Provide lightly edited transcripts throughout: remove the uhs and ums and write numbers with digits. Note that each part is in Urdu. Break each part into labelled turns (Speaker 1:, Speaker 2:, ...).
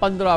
Speaker 1: 15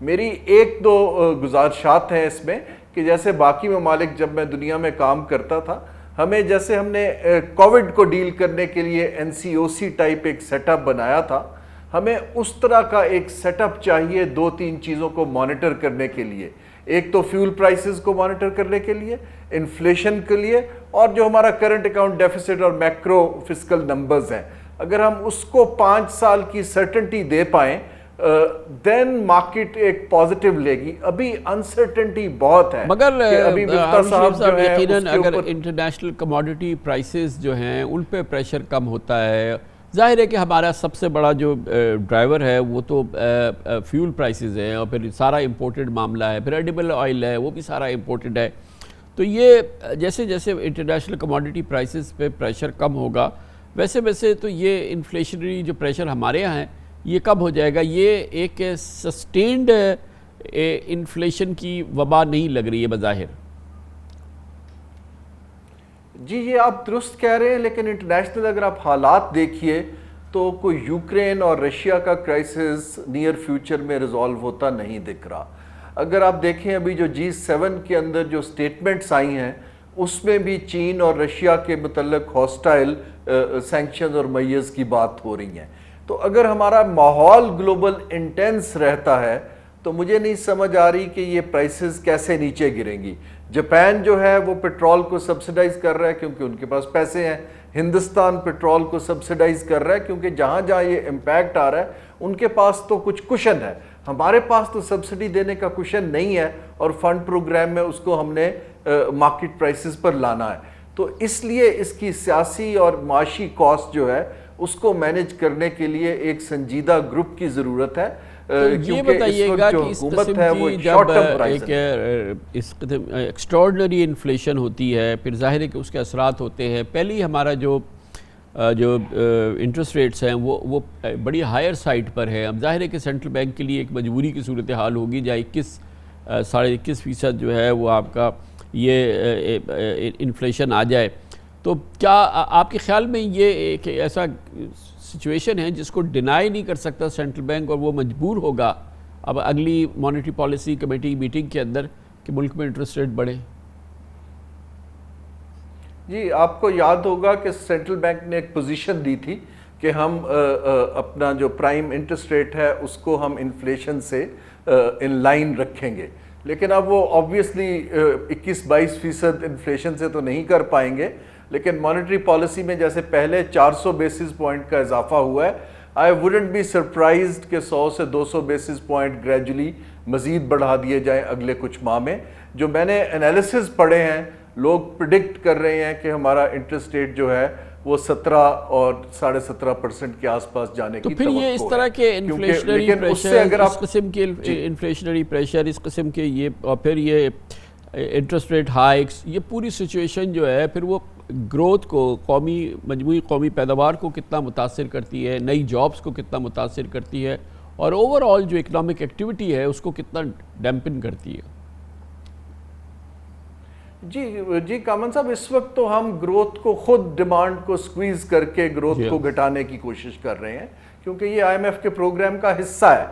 Speaker 2: میری ایک دو گزارشات ہیں اس میں کہ جیسے باقی ممالک جب میں دنیا میں کام کرتا تھا ہمیں جیسے ہم نے کووڈ کو ڈیل کرنے کے لیے NCOC ٹائپ ایک سیٹ اپ بنایا تھا, ہمیں اس طرح کا ایک سیٹ اپ چاہیے 2-3 چیزوں کو مانیٹر کرنے کے لیے. ایک تو فیول پرائسز کو مانیٹر کرنے کے لیے, انفلیشن کے لیے, اور جو ہمارا کرنٹ اکاؤنٹ ڈیفیسٹ اور میکرو فسکل نمبرز ہیں, اگر ہم اس کو 5 سال کی سرٹنٹی دے پائیں دین مارکیٹ ایک پازیٹیو لے گی. ابھی انسرٹنٹی بہت ہے,
Speaker 1: مگر
Speaker 2: ابھی مفتہ صاحب جو ہے
Speaker 1: یقیناً اگر انٹرنیشنل کموڈٹی پرائسز جو ہیں ان پہ پریشر کم ہوتا ہے, ظاہر ہے کہ ہمارا سب سے بڑا جو ڈرائیور ہے وہ تو فیول پرائسز ہیں, اور پھر سارا امپورٹڈ معاملہ ہے, پھر ایڈیبل آئل ہے وہ بھی سارا امپورٹڈ ہے. تو یہ جیسے جیسے انٹرنیشنل کموڈٹی پرائسز پہ پریشر کم ہوگا ویسے ویسے تو یہ انفلیشنری جو پریشر ہمارے یہاں ہے یہ کب ہو جائے گا. یہ ایک سسٹینڈ انفلیشن کی وبا نہیں لگ رہی ہے بظاہر.
Speaker 2: جی یہ آپ درست کہہ رہے ہیں, لیکن انٹرنیشنل اگر آپ حالات دیکھیے تو کوئی یوکرین اور رشیا کا کرائسس نیئر فیوچر میں ریزالو ہوتا نہیں دکھ رہا. اگر آپ دیکھیں ابھی جو G7 کے اندر جو سٹیٹمنٹس آئی ہیں اس میں بھی چین اور رشیا کے متعلق ہاسٹائل سینکشنز اور میئرز کی بات ہو رہی ہیں. تو اگر ہمارا ماحول گلوبل انٹینس رہتا ہے تو مجھے نہیں سمجھ آ رہی کہ یہ پرائسز کیسے نیچے گریں گی. جاپان جو ہے وہ پیٹرول کو سبسیڈائز کر رہا ہے کیونکہ ان کے پاس پیسے ہیں. ہندوستان پیٹرول کو سبسیڈائز کر رہا ہے کیونکہ جہاں جہاں یہ امپیکٹ آ رہا ہے ان کے پاس تو کچھ کشن ہے. ہمارے پاس تو سبسڈی دینے کا کشن نہیں ہے اور فنڈ پروگرام میں اس کو ہم نے مارکیٹ پرائسز پر لانا ہے. تو اس لیے اس کی سیاسی اور معاشی کاسٹ جو ہے اس کو مینیج کرنے کے لیے ایک سنجیدہ گروپ کی ضرورت ہے.
Speaker 1: یہ بتائیے گا کہ اس قسم کی جب اس قسم ایکسٹراڈنری انفلیشن ہوتی ہے پھر ظاہر ہے کہ اس کے اثرات ہوتے ہیں. پہلے ہی ہمارا جو انٹرسٹ ریٹس ہیں وہ بڑی ہائر سائٹ پر ہے. اب ظاہر ہے کہ سینٹرل بینک کے لیے ایک مجبوری کی صورتحال ہوگی جہاں 21.5% جو ہے وہ آپ کا یہ انفلیشن آ جائے. تو کیا آپ کے خیال میں یہ ایک ایسا سچویشن ہے جس کو ڈینائی نہیں کر سکتا سینٹرل بینک اور وہ مجبور ہوگا اب اگلی مانیٹری پالیسی کمیٹی میٹنگ کے اندر کہ ملک میں انٹرسٹ ریٹ بڑھے؟
Speaker 2: جی آپ کو یاد ہوگا کہ سینٹرل بینک نے ایک پوزیشن دی تھی کہ ہم اپنا جو پرائم انٹرسٹ ریٹ ہے اس کو ہم انفلیشن سے ان لائن رکھیں گے. لیکن اب وہ آبویسلی 21-22% انفلیشن سے تو نہیں کر پائیں گے, لیکن مانیٹری پالیسی میں جیسے پہلے 400 بیسس پوائنٹ کا اضافہ ہوا ہے, آئی ووڈنٹ بی سرپرائزڈ کہ 100 سے 200 بیسس پوائنٹ گریجولی مزید بڑھا دیے جائیں اگلے کچھ ماہ میں. جو میں نے انالیسز پڑھے ہیں لوگ پریڈکٹ کر رہے ہیں کہ ہمارا انٹرسٹ ریٹ جو ہے وہ 17 اور 17.5% کے آس پاس جانے کی توقع ہے.
Speaker 1: تو پھر یہ اس طرح کے انفلیشنری پریشر, اس قسم کے انفلیشنری پریشر, اس قسم کے یہ اور پھر یہ انٹرسٹ ریٹ ہائیکس, یہ پوری سچویشن جو ہے پھر وہ گروتھ کو, مجموعی قومی پیداوار کو کتنا متاثر کرتی ہے, نئی جابز کو کتنا متاثر کرتی ہے, اور اوور آل جو اکنامک ایکٹیویٹی ہے اس کو کتنا ڈیمپن کرتی ہے.
Speaker 2: جی کامن صاحب, اس وقت تو ہم گروتھ کو خود ڈیمانڈ کو سکویز کر کے گروتھ کو گھٹانے کی کوشش کر رہے ہیں کیونکہ یہ IMF کے پروگرام کا حصہ ہے.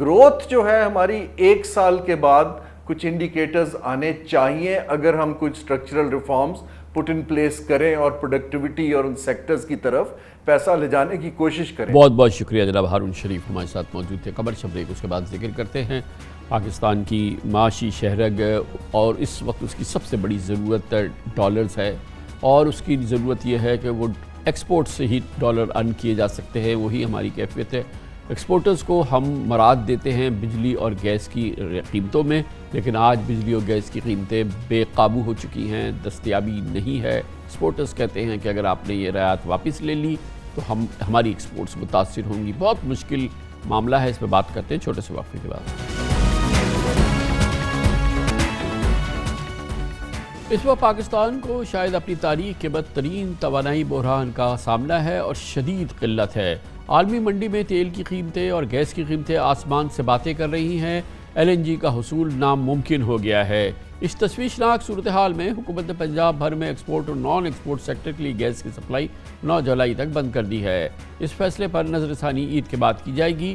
Speaker 2: گروتھ جو ہے ہماری 1 سال کے بعد کچھ انڈیکیٹرز آنے چاہیے اگر ہم کچھ structural reforms put in place کریں اور پروڈکٹیوٹی اور ان سیکٹرز کی طرف پیسہ لے جانے کی کوشش کریں.
Speaker 1: بہت بہت شکریہ جناب ہارون شریف ہمارے ساتھ موجود تھے. خبر شبریک اس کے بعد ذکر کرتے ہیں پاکستان کی معاشی شہرگ, اور اس وقت اس کی سب سے بڑی ضرورت ڈالرز ہے, اور اس کی ضرورت یہ ہے کہ وہ ایکسپورٹ سے ہی ڈالر ارن کیے جا سکتے ہیں, وہی ہماری کیفیت ہے. ایکسپورٹرز کو ہم مراد دیتے ہیں بجلی اور گیس کی قیمتوں میں, لیکن آج بجلی اور گیس کی قیمتیں بے قابو ہو چکی ہیں, دستیابی نہیں ہے. ایکسپورٹرز کہتے ہیں کہ اگر آپ نے یہ رعایت واپس لے لی تو ہماری ایکسپورٹس متاثر ہوں گی. بہت مشکل معاملہ ہے, اس پہ بات کرتے ہیں چھوٹے سے وقفے کے بعد. اس وقت پاکستان کو شاید اپنی تاریخ کے بدترین توانائی بحران کا سامنا ہے اور شدید قلت ہے. عالمی منڈی میں تیل کی قیمتیں اور گیس کی قیمتیں آسمان سے باتیں کر رہی ہیں. LNG کا حصول ناممکن ہو گیا ہے. اس تشویشناک صورتحال میں حکومت نے پنجاب بھر میں ایکسپورٹ اور نان ایکسپورٹ سیکٹر کے لیے گیس کی سپلائی 9 جولائی تک بند کر دی ہے. اس فیصلے پر نظر ثانی عید کے بعد کی جائے گی.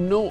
Speaker 1: 9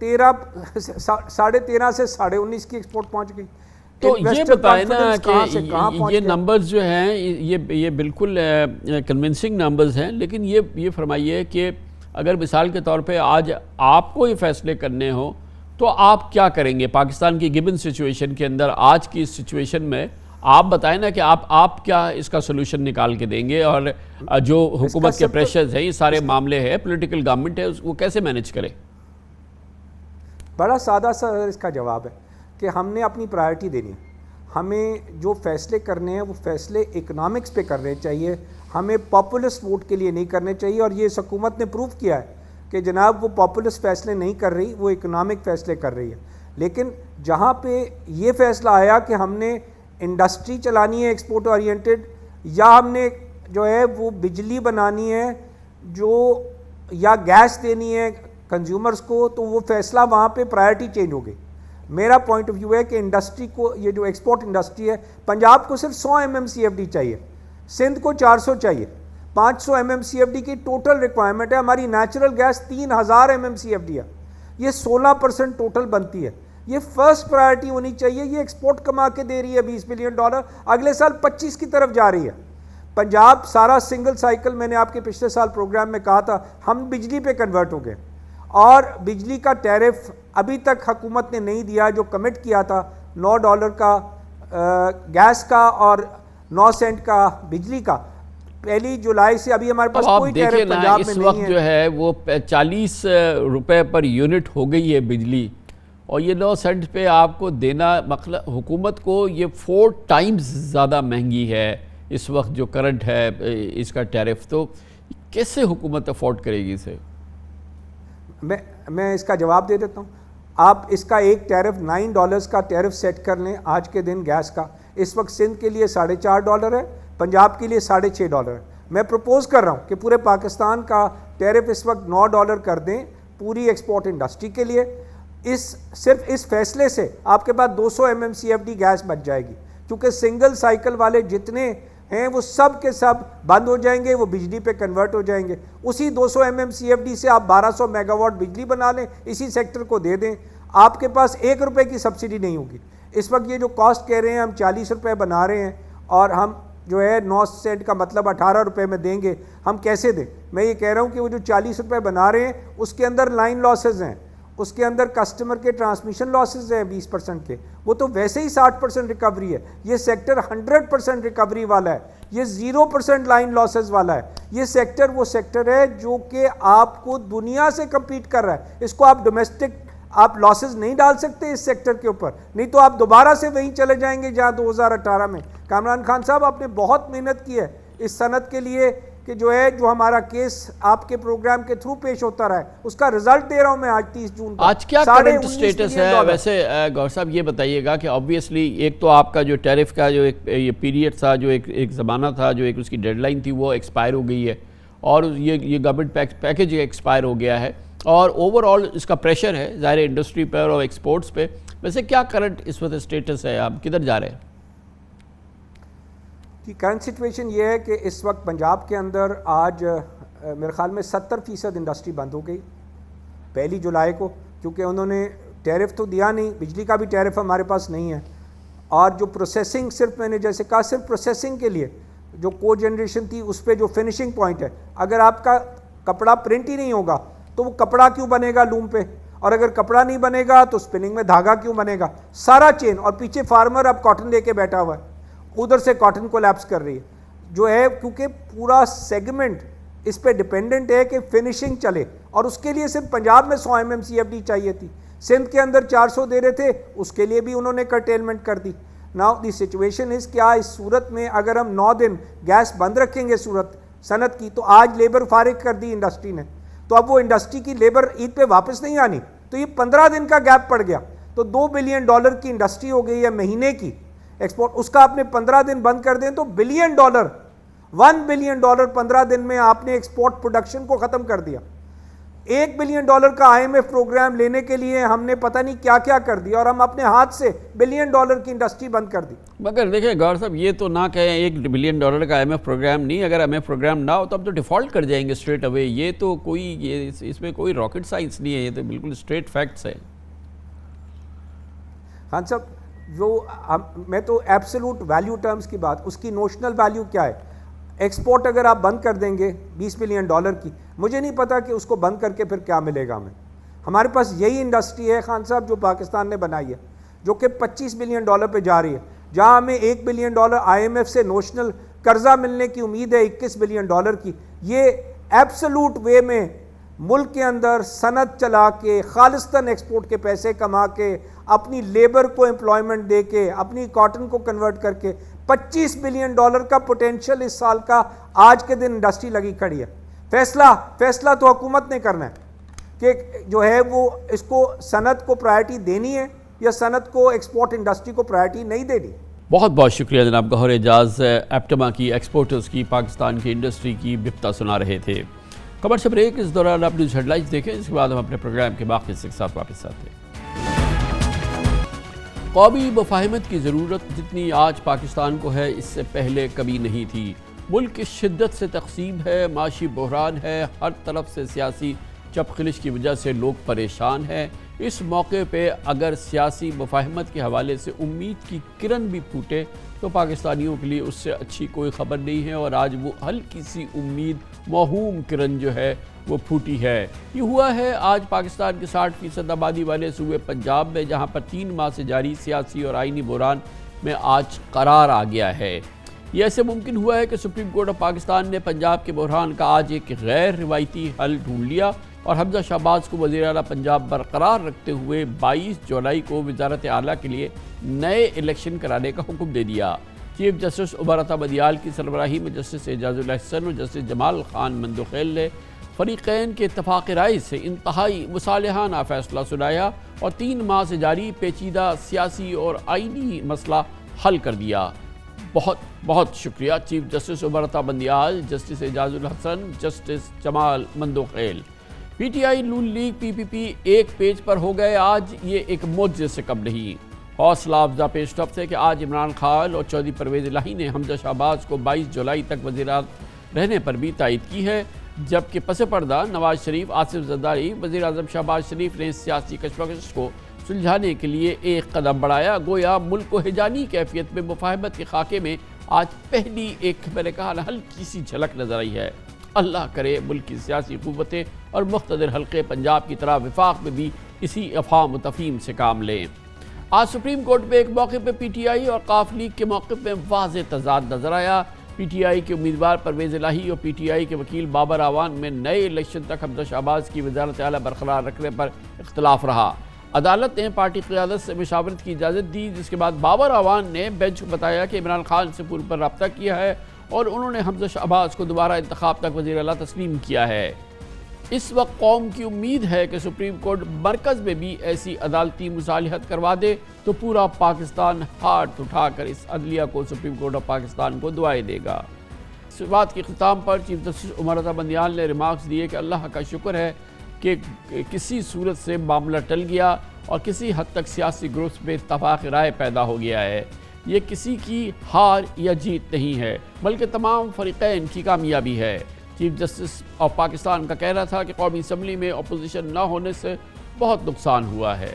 Speaker 3: 13 سے 19.5 کی ایکسپورٹ پہنچ گئی.
Speaker 1: تو یہ بتائیں نا کہ یہ نمبرز جو ہیں یہ بالکل کنونسنگ نمبرز ہیں، لیکن یہ فرمائیے کہ اگر مثال کے طور پہ آج آپ کو یہ فیصلے کرنے ہوں تو آپ کیا کریں گے پاکستان کی گیون سچویشن کے اندر؟ آج کی سچویشن میں آپ بتائیں نا کہ آپ کیا اس کا سلوشن نکال کے دیں گے، اور جو حکومت کے پریشرز ہیں، یہ سارے معاملے ہیں، پولیٹیکل گورنمنٹ ہے، وہ کیسے مینیج کرے؟
Speaker 3: بڑا سادہ سا اس کا جواب ہے کہ ہم نے اپنی پرائرٹی دینی ہے. ہمیں جو فیصلے کرنے ہیں وہ فیصلے اکنامکس پہ کرنے چاہیے، ہمیں پاپولسٹ ووٹ کے لیے نہیں کرنے چاہیے. اور یہ اس حکومت نے پروف کیا ہے کہ جناب وہ پاپولسٹ فیصلے نہیں کر رہی، وہ اکنامک فیصلے کر رہی ہے. لیکن جہاں پہ یہ فیصلہ آیا کہ ہم نے انڈسٹری چلانی ہے ایکسپورٹ اورینٹڈ، یا ہم نے جو ہے وہ بجلی بنانی ہے جو یا گیس دینی ہے کنزیومرز کو، تو وہ فیصلہ وہاں پہ پرائرٹی چینج ہو گئی. میرا پوائنٹ آف ویو ہے کہ انڈسٹری کو، یہ جو ایکسپورٹ انڈسٹری ہے، پنجاب کو صرف 100 MMCFD چاہیے، سندھ کو 400 چاہیے. 500 MMCFD کی ٹوٹل ریکوائرمنٹ ہے. ہماری نیچرل گیس 3000 MMCFD ہے، یہ 16% ٹوٹل بنتی ہے. یہ فرسٹ پرائرٹی ہونی چاہیے. یہ ایکسپورٹ کما کے دے رہی ہے $20 بلین، اگلے سال 25 کی طرف جا رہی ہے. پنجاب سارا سنگل سائیکل، میں نے آپ کے پچھلے سال پروگرام میں کہا تھا، ہم بجلی پہ کنورٹ ہو گئے، اور بجلی کا ٹیرف ابھی تک حکومت نے نہیں دیا جو کمٹ کیا تھا. $9 کا گیس کا اور 9 سینٹ کا بجلی کا. 1 جولائی سے ابھی ہمارے پاس کوئی ٹیرف پنجاب میں نہیں ہے.
Speaker 1: اس وقت جو ہے وہ 40 روپے پر یونٹ ہو گئی ہے بجلی، اور یہ 9 سینٹ پہ آپ کو دینا، مطلب حکومت کو یہ 4 ٹائمز زیادہ مہنگی ہے اس وقت جو کرنٹ ہے اس کا ٹیرف. تو کیسے حکومت افورڈ کرے گی اسے؟
Speaker 3: میں اس کا جواب دے دیتا ہوں. آپ اس کا ایک ٹیرف $9 کا ٹیرف سیٹ کر لیں آج کے دن گیس کا. اس وقت سندھ کے لیے $4.5 ہے، پنجاب کے لیے $6.5 ہے. میں پروپوز کر رہا ہوں کہ پورے پاکستان کا ٹیرف اس وقت $9 کر دیں پوری ایکسپورٹ انڈسٹری کے لیے. صرف اس فیصلے سے آپ کے پاس 200 MMCFD گیس بچ جائے گی، کیونکہ سنگل سائیکل والے جتنے ہیں وہ سب کے سب بند ہو جائیں گے، وہ بجلی پہ کنورٹ ہو جائیں گے. اسی 200 MMCFD سے آپ 1200 میگا واٹ بجلی بنا لیں، اسی سیکٹر کو دے دیں. آپ کے پاس $1 کی سبسڈی نہیں ہوگی. اس وقت یہ جو کاسٹ کہہ رہے ہیں ہم $40 بنا رہے ہیں، اور ہم جو ہے 9 سینٹ کا مطلب $18 میں دیں گے. ہم کیسے دیں؟ میں یہ کہہ رہا ہوں کہ وہ جو $40 بنا رہے ہیں اس کے اندر لائن لاسز ہیں، اس کے اندر کسٹمر کے ٹرانسمیشن لاسز ہیں 20% کے، وہ تو ویسے ہی 60% ریکوری ہے. یہ سیکٹر 100% ریکوری والا ہے، یہ 0% لائن لاسز والا ہے. یہ سیکٹر وہ سیکٹر ہے جو کہ آپ کو دنیا سے کمپیٹ کر رہا ہے. اس کو آپ ڈومیسٹک آپ لاسز نہیں ڈال سکتے اس سیکٹر کے اوپر، نہیں تو آپ دوبارہ سے وہیں چلے جائیں گے جہاں 2018 میں. کامران خان صاحب، آپ نے بہت محنت کی ہے اس صنعت کے لیے کہ جو ہے جو ہمارا کیس آپ کے پروگرام کے تھرو پیش ہوتا رہا ہے، اس کا رزلٹ دے رہا ہوں میں آج 30 جون کو.
Speaker 1: آج کیا کرنٹ سٹیٹس ہے ویسے گور صاحب؟ یہ بتائیے گا کہ آبویسلی ایک تو آپ کا جو ٹیرف کا جو یہ پیریڈ تھا، جو ایک زمانہ تھا، جو ایک اس کی ڈیڈ لائن تھی، وہ ایکسپائر ہو گئی ہے، اور یہ گورنمنٹ پیکیج ایکسپائر ہو گیا ہے، اور اوور آل اس کا پریشر ہے ظاہر انڈسٹری پر اور ایکسپورٹس پہ. ویسے کیا کرنٹ اس وقت سٹیٹس ہے؟ آپ کدھر جا رہے ہیں؟
Speaker 3: کرنٹ سچویشن یہ ہے کہ اس وقت پنجاب کے اندر آج میرے خیال میں 70% انڈسٹری بند ہو گئی 1 جولائی کو، کیونکہ انہوں نے ٹیرف تو دیا نہیں، بجلی کا بھی ٹیرف ہمارے پاس نہیں ہے. اور جو پروسیسنگ، صرف میں نے جیسے کہا صرف پروسیسنگ کے لیے جو کو جنریشن تھی اس پہ جو فنشنگ پوائنٹ ہے، اگر آپ کا کپڑا پرنٹ ہی نہیں ہوگا تو وہ کپڑا کیوں بنے گا لوم پہ، اور اگر کپڑا نہیں بنے گا تو اسپننگ میں دھاگا کیوں بنے گا؟ سارا چین. اور پیچھے فارمر اب کاٹن لے کے بیٹھا ہوا ہے، ادھر سے کاٹن کو لیپس کر رہی ہے جو ہے، کیونکہ پورا سیگمنٹ اس پہ ڈیپینڈنٹ ہے کہ فنشنگ چلے. اور اس کے لیے صرف پنجاب میں 100 MMCFD چاہیے تھی، سندھ کے اندر 400 دے رہے تھے، اس کے لیے بھی انہوں نے کرٹیلمنٹ کر دی. ناؤ دی سچویشن از کیا اس صورت میں اگر ہم 9 دن گیس بند رکھیں گے صنعت کی، تو آج لیبر فارغ کر دی انڈسٹری نے، تو اب وہ انڈسٹری کی لیبر عید پہ واپس نہیں آنی، تو یہ 15 دن کا گیپ پڑ گیا. تو $2 بلین کی انڈسٹری ہو گئی ہے مہینے کی ایکسپورٹ. اس کا آپ نے 15 دن بند کر دیں تو $1 بلین 15 دن میں آپ نے ایکسپورٹ پروڈکشن کو ختم کر دیا. $1 بلین کا IMF پروگرام لینے کے لیے ہم نے پتہ نہیں کیا کیا کر دیا، اور ہم اپنے ہاتھ سے $1 بلین کی انڈسٹری بند کر دی۔
Speaker 1: مگر دیکھیں گور صاحب، یہ تو نہ کہیں $1 بلین کا IMF پروگرام نہیں، اگر IMF پروگرام نہ ہو تو ہم تو ڈیفالٹ کر جائیں گے اسٹریٹ اوے۔ یہ تو کوئی اس میں کوئی راکٹ سائنس نہیں ہے، یہ تو بالکل اسٹریٹ فیکٹس ہے۔
Speaker 3: خان صاحب، میں تو ایبسولوٹ ویلیو ٹرمز کی بات، اس کی نوشنل ویلیو کیا ہے؟ ایکسپورٹ اگر آپ بند کر دیں گے $20 بلین کی، مجھے نہیں پتا کہ اس کو بند کر کے پھر کیا ملے گا ہمیں۔ ہمارے پاس یہی انڈسٹری ہے خان صاحب جو پاکستان نے بنائی ہے، جو کہ $25 بلین پہ جا رہی ہے، جہاں ہمیں $1 بلین IMF سے نوشنل قرضہ ملنے کی امید ہے $21 بلین کی۔ یہ ایبسولوٹ وے میں ملک کے اندر صنعت چلا کے، خالصتاً ایکسپورٹ کے پیسے کما کے، اپنی لیبر کو امپلائمنٹ دے کے، اپنی کاٹن کو کنورٹ کر کے $25 بلین کا پوٹینشیل اس سال کا آج کے دن انڈسٹری لگی کھڑی ہے۔ فیصلہ تو حکومت نے کرنا ہے کہ جو ہے وہ اس کو صنعت کو پرائرٹی دینی ہے یا صنعت کو ایکسپورٹ انڈسٹری کو پرائرٹی نہیں دینی۔
Speaker 1: بہت بہت شکریہ جناب گوہر اعجاز، ایپٹما کی ایکسپورٹرز کی پاکستان کی انڈسٹری کی بپتا سنا رہے تھے۔ کمرشل بریک، اس دوران آپ نیوز ہیڈ لائنز دیکھیں، اس کے بعد ہم اپنے پروگرام کے باقی حصے کے ساتھ واپس آتے ہیں۔ قومی مفاہمت کی ضرورت جتنی آج پاکستان کو ہے، اس سے پہلے کبھی نہیں تھی۔ ملک کی شدت سے تقسیم ہے، معاشی بحران ہے، ہر طرف سے سیاسی چپ خلش کی وجہ سے لوگ پریشان ہیں۔ اس موقع پہ اگر سیاسی مفاہمت کے حوالے سے امید کی کرن بھی پھوٹے تو پاکستانیوں کے لیے اس سے اچھی کوئی خبر نہیں ہے، اور آج وہ ہلکی سی امید، موہوم کرن جو ہے وہ پھوٹی ہے۔ یہ ہوا ہے آج پاکستان کے 60% آبادی والے صوبے پنجاب میں، جہاں پر 3 ماہ سے جاری سیاسی اور آئینی بحران میں آج قرار آ گیا ہے۔ یہ ایسے ممکن ہوا ہے کہ سپریم کورٹ آف پاکستان نے پنجاب کے بحران کا آج ایک غیر روایتی حل ڈھونڈ لیا اور حمزہ شہباز کو وزیر اعلیٰ پنجاب برقرار رکھتے ہوئے 22 جولائی کو وزارت اعلیٰ کے لیے نئے الیکشن کرانے کا حکم دے دیا۔ چیف جسٹس عمر عطا بدیال کی سربراہی میں جسٹس اعجاز الاحسن اور جسٹس جمال خان مندوخیل نے فریقین کے اتفاق رائے سے انتہائی مصالحانہ فیصلہ سنایا اور 3 ماہ سے جاری پیچیدہ سیاسی اور آئینی مسئلہ حل کر دیا۔ بہت بہت شکریہ chief justice Umar Ata Bandial, justice Ijaz ul Ahsan, justice Jamal Mandokhail. P T I Noon league P P P ایک پیج پر ہو گئے آج، یہ ایک معجزے سے کم نہیں۔ حوصلہ افزا پیش رفت ہے کہ آج عمران خان اور چودھری پرویز الہی نے حمزہ شہباز کو 22 جولائی تک وزیر اعظم رہنے پر بھی تائید کی ہے، جبکہ پس پردہ نواز شریف، آصف زرداری، وزیر اعظم شہباز شریف نے سیاسی کشمکش کو سلجھانے کے لیے ایک قدم بڑھایا۔ گویا ملک کو ہیجانی کیفیت میں مفاہمت کے خاکے میں آج پہلی ایک میں نے کہا ہلکی سی جھلک نظر آئی ہے۔ اللہ کرے ملک کی سیاسی قوتیں اور مقتدر حلقے پنجاب کی طرح وفاق میں بھی اسی افہام و تفہیم سے کام لیں۔ آج سپریم کورٹ میں ایک موقع پہ پی ٹی آئی اور قاف لیگ کے موقف میں واضح تضاد نظر آیا۔ پی ٹی آئی کے امیدوار پرویز الہی اور پی ٹی آئی کے وکیل بابر اعوان میں نئے الیکشن تک حمزہ شہباز کی وزارت اعلیٰ برقرار رکھنے پر اختلاف رہا۔ عدالت نے پارٹی قیادت سے مشاورت کی اجازت دی، جس کے بعد بابر اعوان نے بینچ کو بتایا کہ عمران خان سے پور پر رابطہ کیا ہے اور انہوں نے حمزہ شہباز کو دوبارہ انتخاب تک وزیر اعلیٰ تسلیم کیا ہے۔ اس وقت قوم کی امید ہے کہ سپریم کورٹ مرکز میں بھی ایسی عدالتی مصالحت کروا دے تو پورا پاکستان ہاتھ اٹھا کر اس عدلیہ کو سپریم کورٹ آف پاکستان کو دعائیں دے گا۔ اس بات کے اختتام پر چیف جسٹس عمر عطا بدیال نے ریمارکس دیے کہ اللہ کا شکر ہے کہ کسی صورت سے معاملہ ٹل گیا اور کسی حد تک سیاسی گروپس میں اتفاق رائے پیدا ہو گیا ہے۔ یہ کسی کی ہار یا جیت نہیں ہے بلکہ تمام فریقین کی کامیابی ہے۔ چیف جسٹس آف پاکستان کا کہنا تھا کہ قومی اسمبلی میں اپوزیشن نہ ہونے سے بہت نقصان ہوا ہے۔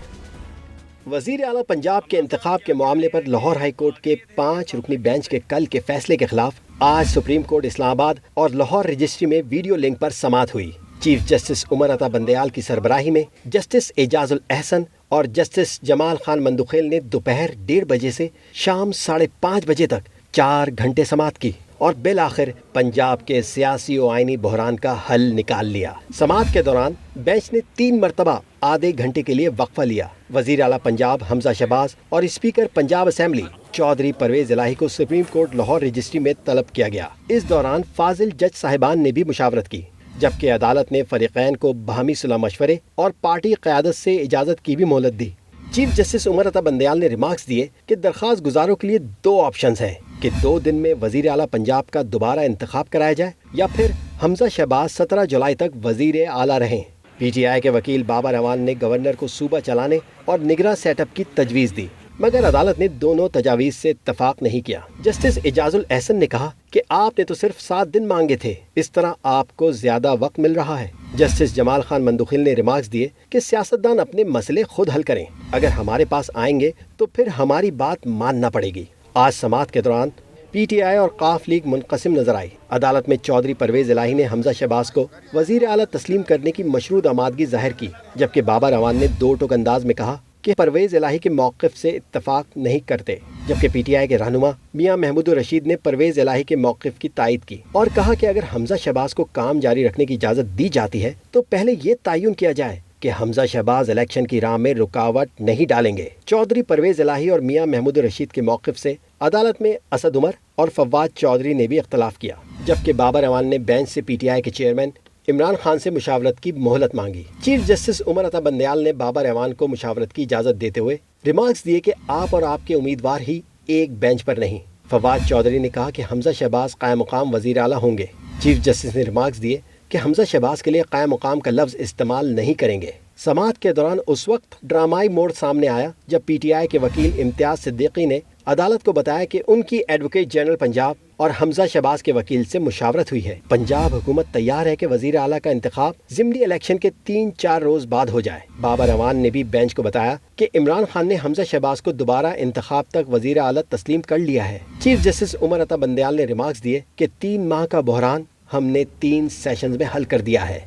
Speaker 4: وزیر اعلیٰ پنجاب کے انتخاب کے معاملے پر لاہور ہائی کورٹ کے 5 رکنی بینچ کے کل کے فیصلے کے خلاف آج سپریم کورٹ اسلام آباد اور لاہور رجسٹری میں ویڈیو لنک پر سماعت ہوئی۔ چیف جسٹس عمر عطا بدیال کی سربراہی میں جسٹس اعجاز الاحسن اور جسٹس جمال خان مندوخیل نے دوپہر 1:30 بجے سے شام 5:30 بجے تک 4 گھنٹے سماعت کی اور بالآخر پنجاب کے سیاسی و آئینی بحران کا حل نکال لیا۔ سماعت کے دوران بینچ نے 3 مرتبہ آدھے گھنٹے کے لیے وقفہ لیا۔ وزیر اعلیٰ پنجاب حمزہ شہباز اور اسپیکر پنجاب اسمبلی چودھری پرویز الہی کو سپریم کورٹ لاہور رجسٹری میں طلب کیا گیا۔ اس دوران فاضل جج صاحبان نے بھی مشاورت کی، جبکہ عدالت نے فریقین کو باہمی صلاح مشورے اور پارٹی قیادت سے اجازت کی بھی مہلت دی۔ چیف جسٹس عمر عطا بدیال نے ریمارکس دیے کہ درخواست گزاروں کے لیے 2 آپشنز ہیں کہ 2 دن میں وزیر اعلیٰ پنجاب کا دوبارہ انتخاب کرایا جائے یا پھر حمزہ شہباز 17 جولائی تک وزیر اعلیٰ رہیں۔ پی ٹی آئی کے وکیل بابر اعوان نے گورنر کو صوبہ چلانے اور نگراں سیٹ اپ کی تجویز دی، مگر عدالت نے دونوں تجاویز سے اتفاق نہیں کیا۔ جسٹس اعجاز الاحسن نے کہا کہ آپ نے تو صرف 7 دن مانگے تھے، اس طرح آپ کو زیادہ وقت مل رہا ہے۔ جسٹس جمال خان مندوخیل نے ریمارکس دیے کہ سیاستدان اپنے مسئلے خود حل کریں، اگر ہمارے پاس آئیں گے تو پھر ہماری بات ماننا پڑے گی۔ آج سماعت کے دوران پی ٹی آئی اور قاف لیگ منقسم نظر آئی۔ عدالت میں چودھری پرویز الہی نے حمزہ شہباز کو وزیر اعلیٰ تسلیم کرنے کی مشروط آمادگی ظاہر کی، جبکہ بابر اعوان نے 2 ٹوک انداز میں کہا کہ پرویز الہی کے موقف سے اتفاق نہیں کرتے، جبکہ پی ٹی آئی کے رہنما میاں محمود الرشید نے پرویز الہی کے موقف کی تائید کی اور کہا کہ اگر حمزہ شہباز کو کام جاری رکھنے کی اجازت دی جاتی ہے تو پہلے یہ تعین کیا جائے کہ حمزہ شہباز الیکشن کی راہ میں رکاوٹ نہیں ڈالیں گے۔ چودھری پرویز الہی اور میاں محمود الرشید کے موقف سے عدالت میں اسد عمر اور فواد چودھری نے بھی اختلاف کیا، جبکہ بابر اعوان نے بینچ سے پی ٹی آئی کے چیئرمین عمران خان سے مشاورت کی مہلت مانگی۔ چیف جسٹس عمر عطا بندیال نے بابر اعوان کو مشاورت کی اجازت دیتے ہوئے ریمارکس دیے کہ آپ اور آپ کے امیدوار ہی ایک بینچ پر نہیں۔ فواد چودھری نے کہا کہ حمزہ شہباز قائم مقام وزیر اعلیٰ ہوں گے۔ چیف جسٹس نے ریمارکس دیے کہ حمزہ شہباز کے لیے قائم مقام کا لفظ استعمال نہیں کریں گے۔ سماعت کے دوران اس وقت ڈرامائی موڑ سامنے آیا جب پی ٹی آئی کے وکیل امتیاز صدیقی نے عدالت کو بتایا کہ ان کی ایڈوکیٹ جنرل پنجاب اور حمزہ شہباز کے وکیل سے مشاورت ہوئی ہے۔ پنجاب حکومت تیار ہے کہ وزیر اعلیٰ کا انتخاب ضمنی الیکشن کے 3-4 روز بعد ہو جائے۔ بابر اعوان نے بھی بینچ کو بتایا کہ عمران خان نے حمزہ شہباز کو دوبارہ انتخاب تک وزیر اعلیٰ تسلیم کر لیا ہے۔ چیف جسٹس عمر عطا بندیال نے ریمارکس دیے کہ 3 ماہ کا بحران ہم نے 3 سیشنز میں حل کر دیا ہے۔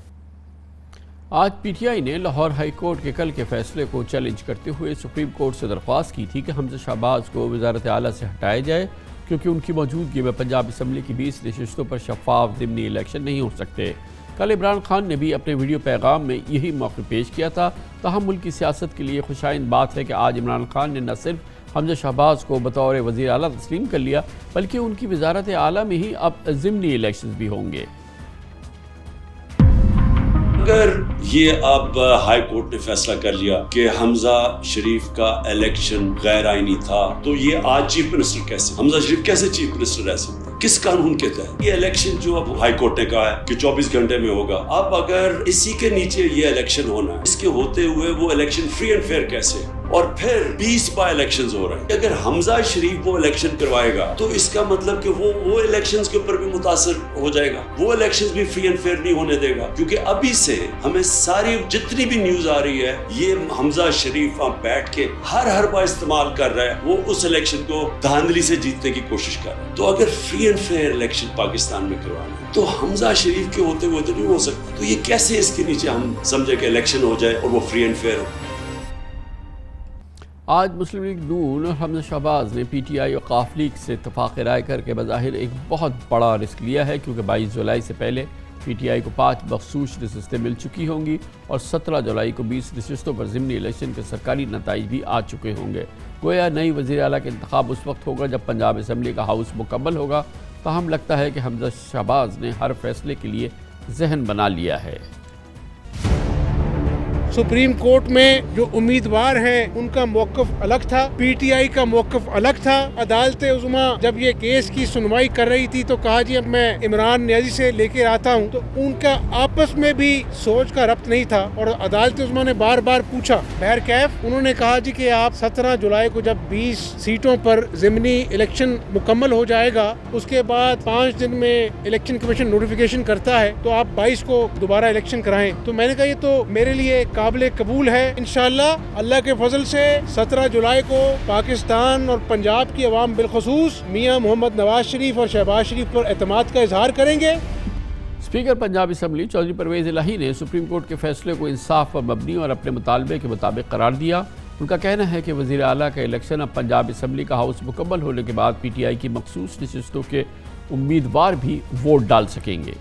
Speaker 1: آج پی ٹی آئی نے لاہور ہائی کورٹ کے کل کے فیصلے کو چیلنج کرتے ہوئے سپریم کورٹ سے درخواست کی تھی کہ حمزہ شہباز کو وزارت اعلیٰ سے ہٹایا جائے، کیونکہ ان کی موجودگی میں پنجاب اسمبلی کی 20 نشستوں پر شفاف ضمنی الیکشن نہیں ہو سکتے۔ کل عمران خان نے بھی اپنے ویڈیو پیغام میں یہی موقف پیش کیا تھا۔ تاہم ملک کی سیاست کے لیے خوشائند بات ہے کہ آج عمران خان نے نہ صرف حمزہ شہباز کو بطور وزیر اعلیٰ تسلیم کر لیا، بلکہ ان کی وزارت اعلیٰ میں ہی اب ضمنی الیکشنز بھی ہوں گے۔
Speaker 5: اگر یہ اب ہائی کورٹ نے فیصلہ کر لیا کہ حمزہ شریف کا الیکشن غیر آئینی تھا، تو یہ آج چیف منسٹر کیسے، حمزہ شریف کیسے چیف منسٹر رہ سکتا ہے؟ کس قانون کے تحت؟ یہ الیکشن جو اب ہائی کورٹ نے کہا ہے کہ 24 گھنٹے میں ہوگا، اب اگر اسی کے نیچے یہ الیکشن ہونا ہے، اس کے ہوتے ہوئے وہ الیکشن فری اینڈ فیئر کیسے؟ اور پھر 20 با الیکشنز ہو رہے ہیں۔ اگر حمزہ شریف وہ الیکشن کروائے گا تو اس کا مطلب کہ وہ الیکشنز کے اوپر بھی متاثر ہو جائے گا، وہ الیکشنز بھی فری اینڈ فیئر نہیں ہونے دے گا، کیونکہ ابھی سے ہمیں ساری جتنی بھی نیوز آ رہی ہے، یہ حمزہ شریف وہاں بیٹھ کے ہر با استعمال کر رہا ہے، وہ اس الیکشن کو دھاندلی سے جیتنے کی کوشش کر رہا ہے۔ تو اگر free and fair election Pakistan میں کروانا ہے تو حمزہ شریف کے ہوتے ہوئے تو نہیں ہو سکتا، تو یہ کیسے اس کے نیچے ہم سمجھے کہ الیکشن ہو جائے اور وہ فری اینڈ فیئر ہو؟
Speaker 1: آج مسلم لیگ نون اور حمزہ شہباز نے پی ٹی آئی اور قاف لیگ سے اتفاق رائے کر کے بظاہر ایک بہت بڑا رسک لیا ہے، کیونکہ 22 جولائی سے پہلے پی ٹی آئی کو 5 مخصوص نشستیں مل چکی ہوں گی اور 17 جولائی کو 20 نشستوں پر ضمنی الیکشن کے سرکاری نتائج بھی آ چکے ہوں گے۔ گویا نئی وزیر اعلیٰ کا انتخاب اس وقت ہوگا جب پنجاب اسمبلی کا ہاؤس مکمل ہوگا۔ تاہم لگتا ہے کہ حمزہ شہباز نے ہر فیصلے کے لیے ذہن بنا لیا ہے۔
Speaker 6: سپریم کورٹ میں جو امیدوار ہیں ان کا موقف الگ تھا، پی ٹی آئی کا موقف الگ تھا۔ عدالت عظمیٰ جب یہ کیس کی سنوائی کر رہی تھی تو کہا جی اب میں عمران نیازی سے لے کے آتا ہوں، تو ان کا آپس میں بھی سوچ کا ربط نہیں تھا اور عدالت عظمیٰ نے بار بار پوچھا۔ بہرکیف انہوں نے کہا جی کہ آپ 17 جولائی کو جب 20 سیٹوں پر ضمنی الیکشن مکمل ہو جائے گا، اس کے بعد 5 دن میں الیکشن کمیشن نوٹیفیکیشن کرتا ہے، تو آپ 22 کو دوبارہ الیکشن کرائیں۔ تو میں نے کہا یہ تو میرے لیے قابل قبول ہے۔ انشاءاللہ اللہ کے فضل سے 17 جولائی کو پاکستان اور پنجاب کی عوام بالخصوص میاں محمد نواز شریف اور شہباز شریف پر اعتماد کا اظہار کریں گے۔
Speaker 1: اسپیکر پنجاب اسمبلی چودھری پرویز الہی نے سپریم کورٹ کے فیصلے کو انصاف پر مبنی اور اپنے مطالبے کے مطابق قرار دیا۔ ان کا کہنا ہے کہ وزیر اعلیٰ کا الیکشن اب پنجاب اسمبلی کا ہاؤس مکمل ہونے کے بعد پی ٹی آئی کی مخصوص نشستوں کے امیدوار بھی ووٹ ڈال سکیں گے۔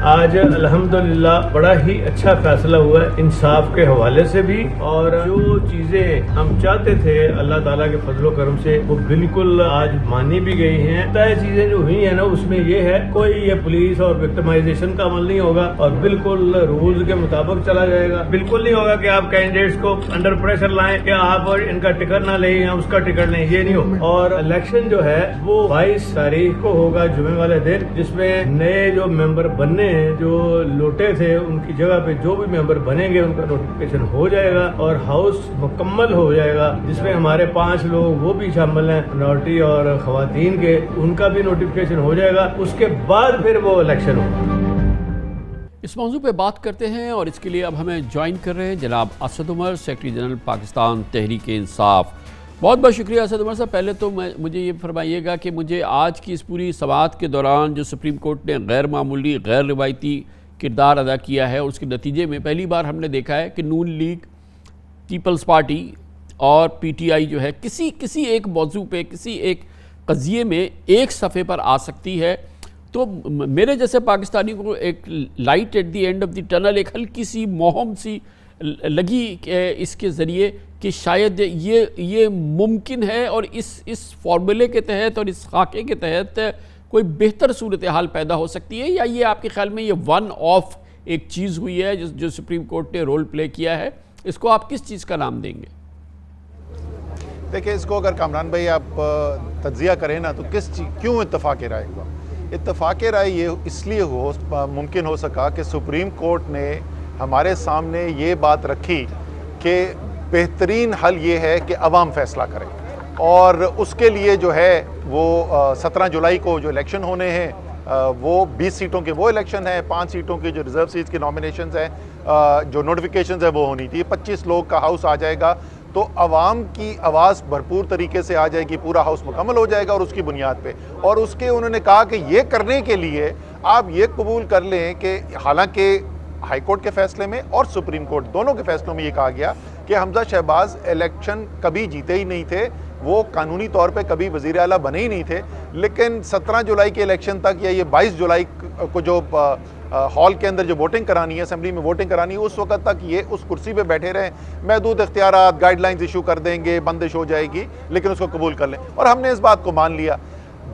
Speaker 7: آج الحمدللہ بڑا ہی اچھا فیصلہ ہوا ہے انصاف کے حوالے سے بھی، اور جو چیزیں ہم چاہتے تھے اللہ تعالیٰ کے فضل و کرم سے وہ بالکل آج مانی بھی گئی ہیں۔ طے چیزیں جو ہوئی ہیں نا اس میں یہ ہے کوئی یہ پولیس اور وکٹمائزیشن کا عمل نہیں ہوگا اور بالکل رولز کے مطابق چلا جائے گا۔ بالکل نہیں ہوگا کہ آپ کینڈیڈیٹس کو انڈر پریشر لائیں کہ آپ ان کا ٹکٹ نہ لیں یا اس کا ٹکٹ لیں، یہ نہیں ہوگا۔ اور الیکشن جو ہے وہ 22 تاریخ کو ہوگا جمعے والے دن، جس میں نئے جو ممبر بننے بننے ہیں جو لوٹے تھے ان کی جگہ پہ جو بھی ممبر بنیں گے ان کا نوٹیفیکیشن ہو جائے گا اور ہاؤس مکمل ہو جائے گا، جس میں ہمارے 5 لوگ وہ بھی شامل ہیں منارٹی اور خواتین کے، ان کا بھی نوٹیفیکیشن ہو جائے گا، اس کے بعد پھر وہ الیکشن ہوگا۔
Speaker 1: اس موضوع پہ بات کرتے ہیں اور اس کے لیے اب ہمیں جوائن کر رہے ہیں جناب اسد عمر، سیکرٹری جنرل پاکستان تحریک انصاف۔ بہت بہت شکریہ اسد عمر صاحب۔ پہلے تو مجھے یہ فرمائیے گا کہ مجھے آج کی اس پوری سماعت کے دوران جو سپریم کورٹ نے غیر معمولی غیر روایتی کردار ادا کیا ہے اور اس کے نتیجے میں پہلی بار ہم نے دیکھا ہے کہ نون لیگ، پیپلز پارٹی اور پی ٹی آئی جو ہے کسی ایک موضوع پہ کسی ایک قضیے میں ایک صفحے پر آ سکتی ہے، تو میرے جیسے پاکستانی کو ایک light at the end of the tunnel, ایک ہلکی سی موہم سی لگی اس کے ذریعے کہ شاید یہ ممکن ہے اور اس فارمولے کے تحت اور اس خاکے کے تحت کوئی بہتر صورتحال پیدا ہو سکتی ہے، یا یہ آپ کے خیال میں یہ ون آف ایک چیز ہوئی ہے جو سپریم کورٹ نے رول پلے کیا ہے، اس کو آپ کس چیز کا نام دیں گے؟
Speaker 8: دیکھیں، اس کو اگر کامران بھائی آپ تجزیہ کریں نا تو کیوں اتفاق رائے ہوا؟ اتفاق رائے یہ اس لیے ممکن ہو سکا کہ سپریم کورٹ نے ہمارے سامنے یہ بات رکھی کہ بہترین حل یہ ہے کہ عوام فیصلہ کرے، اور اس کے لیے جو ہے وہ 17 جولائی کو جو الیکشن ہونے ہیں وہ 20 سیٹوں کے وہ الیکشن ہیں، 5 سیٹوں کے جو ریزرو سیٹس کے نامینیشنز ہیں، جو نوٹیفیکیشنز ہیں وہ ہونی تھی، 25 لوگ کا ہاؤس آ جائے گا، تو عوام کی آواز بھرپور طریقے سے آ جائے گی، پورا ہاؤس مکمل ہو جائے گا، اور اس کی بنیاد پہ، اور اس کے انہوں نے کہا کہ یہ کرنے کے لیے آپ یہ قبول کر لیں کہ حالانکہ ہائی کورٹ کے فیصلے میں اور سپریم کورٹ دونوں کے فیصلوں میں یہ کہا گیا کہ حمزہ شہباز الیکشن کبھی جیتے ہی نہیں تھے، وہ قانونی طور پہ کبھی وزیر اعلیٰ بنے ہی نہیں تھے، لیکن 17 جولائی کے الیکشن تک یا یہ 22 جولائی کو جو ہال کے اندر جو ووٹنگ کرانی ہے، اسمبلی میں ووٹنگ کرانی ہے، اس وقت تک یہ اس کرسی پہ بیٹھے رہیں، محدود اختیارات، گائیڈ لائنز ایشو کر دیں گے، بندش ہو جائے گی، لیکن اس کو قبول کر لیں، اور ہم نے اس بات کو مان لیا۔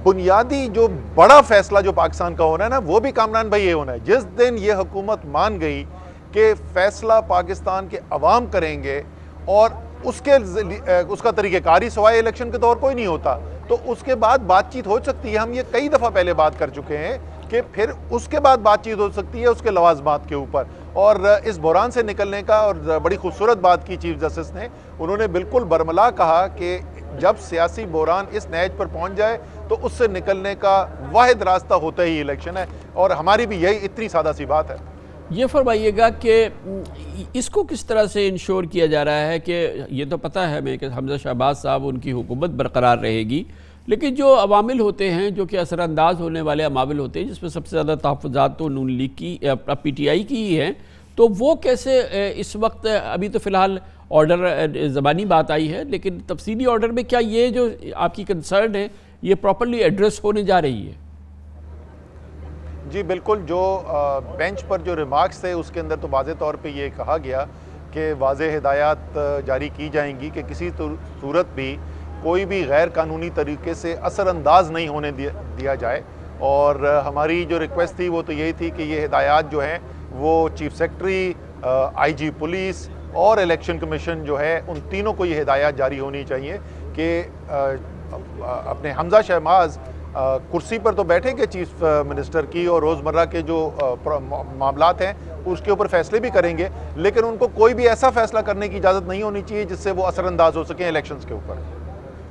Speaker 8: بنیادی جو بڑا فیصلہ جو پاکستان کا ہونا ہے نا، وہ بھی کامران بھائی یہ ہونا ہے، جس دن یہ حکومت مان گئی کہ فیصلہ پاکستان کے عوام کریں گے اور اس کا طریقہ کاری سوائے الیکشن کے دور کوئی نہیں ہوتا، تو اس کے بعد بات چیت ہو سکتی ہے۔ ہم یہ کئی دفعہ پہلے بات کر چکے ہیں کہ پھر اس کے بعد بات چیت ہو سکتی ہے اس کے لوازمات کے اوپر، اور اس بحران سے نکلنے کا، اور بڑی خوبصورت بات کی چیف جسٹس نے، انہوں نے بالکل برملا کہا کہ جب سیاسی بحران اس نیج پر پہنچ جائے تو اس سے نکلنے کا واحد راستہ ہوتا ہی الیکشن ہے، اور ہماری بھی یہی اتنی سادہ سی بات ہے۔
Speaker 1: یہ فرمائیے گا کہ اس کو کس طرح سے انشور کیا جا رہا ہے کہ یہ تو پتہ ہے ہمیں کہ حمزہ شہباز صاحب ان کی حکومت برقرار رہے گی، لیکن جو عوامل ہوتے ہیں جو کہ اثر انداز ہونے والے عوامل ہوتے ہیں، جس میں سب سے زیادہ تحفظات تو نون لیگ کی پی ٹی آئی کی ہی ہیں، تو وہ کیسے اس وقت، ابھی تو فی الحال آرڈر زبانی بات آئی ہے، لیکن تفصیلی آرڈر میں کیا یہ جو آپ کی کنسرن ہے یہ پراپرلی ایڈریس ہونے جا رہی ہے؟
Speaker 8: جی بالکل، جو بینچ پر جو ریمارکس تھے اس کے اندر تو واضح طور پہ یہ کہا گیا کہ واضح ہدایات جاری کی جائیں گی کہ کسی صورت بھی کوئی بھی غیر قانونی طریقے سے اثر انداز نہیں ہونے دیا جائے، اور ہماری جو ریکویسٹ تھی وہ تو یہی تھی کہ یہ ہدایات جو ہیں وہ چیف سیکرٹری، آئی جی پولیس اور الیکشن کمیشن جو ہے ان تینوں کو یہ ہدایات جاری ہونی چاہیے کہ اپنے حمزہ شہباز کرسی پر تو بیٹھیں گے چیف منسٹر کی، اور روزمرہ کے جو معاملات ہیں اس کے اوپر فیصلے بھی کریں گے، لیکن ان کو کوئی بھی ایسا فیصلہ کرنے کی اجازت نہیں ہونی چاہیے جس سے وہ اثر انداز ہو سکیں الیکشنز کے اوپر۔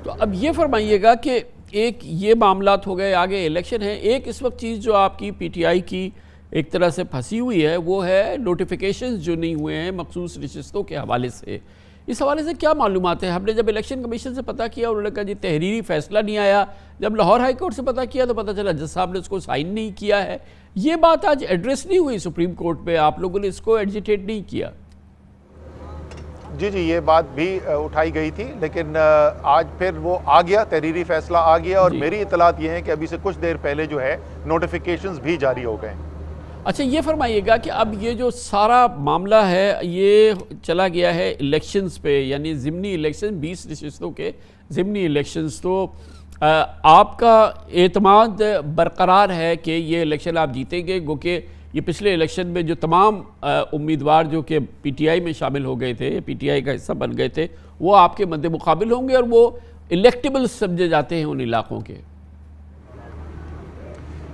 Speaker 1: تو اب یہ فرمائیے گا کہ ایک یہ معاملات ہو گئے، آگے الیکشن ہے، ایک اس وقت چیز جو آپ کی پی ٹی آئی کی ایک طرح سے پھنسی ہوئی ہے وہ ہے نوٹیفیکیشنز جو نہیں ہوئے ہیں مخصوص نشستوں کے حوالے سے۔ اس حوالے سے کیا معلومات ہیں؟ ہم نے جب الیکشن کمیشن سے پتہ کیا انہوں نے کہا جی تحریری فیصلہ نہیں آیا، جب لاہور ہائی کورٹ سے پتہ کیا تو پتہ چلا جج صاحب نے اس کو سائن نہیں کیا ہے۔ یہ بات آج ایڈریس نہیں ہوئی سپریم کورٹ پہ، آپ لوگوں نے اس کو ایجیٹیٹ نہیں کیا؟
Speaker 8: جی یہ بات بھی اٹھائی گئی تھی، لیکن آج پھر وہ آ گیا، تحریری فیصلہ آ گیا، اور میری اطلاعات یہ ہیں کہ ابھی سے کچھ دیر پہلے جو ہے نوٹیفیکیشنز بھی جاری ہو گئے۔
Speaker 1: اچھا یہ فرمائیے گا کہ اب یہ جو سارا معاملہ ہے یہ چلا گیا ہے الیکشنز پہ، یعنی ضمنی الیکشن 20 نشستوں کے ضمنی الیکشنز، تو آپ کا اعتماد برقرار ہے کہ یہ الیکشن آپ جیتیں گے؟ گو کہ یہ پچھلے الیکشن میں جو تمام امیدوار جو کہ پی ٹی آئی میں شامل ہو گئے تھے، پی ٹی آئی کا حصہ بن گئے تھے، وہ آپ کے مد مقابل ہوں گے اور وہ الیکٹیبل سمجھے جاتے ہیں ان علاقوں کے۔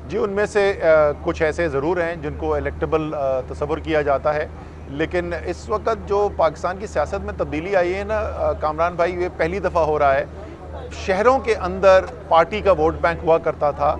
Speaker 8: جی ان میں سے کچھ ایسے ضرور ہیں جن کو الیکٹیبل تصور کیا جاتا ہے، لیکن اس وقت جو پاکستان کی سیاست میں تبدیلی آئی ہے نا کامران بھائی، یہ پہلی دفعہ ہو رہا ہے۔ شہروں کے اندر پارٹی کا ووٹ بینک ہوا کرتا تھا،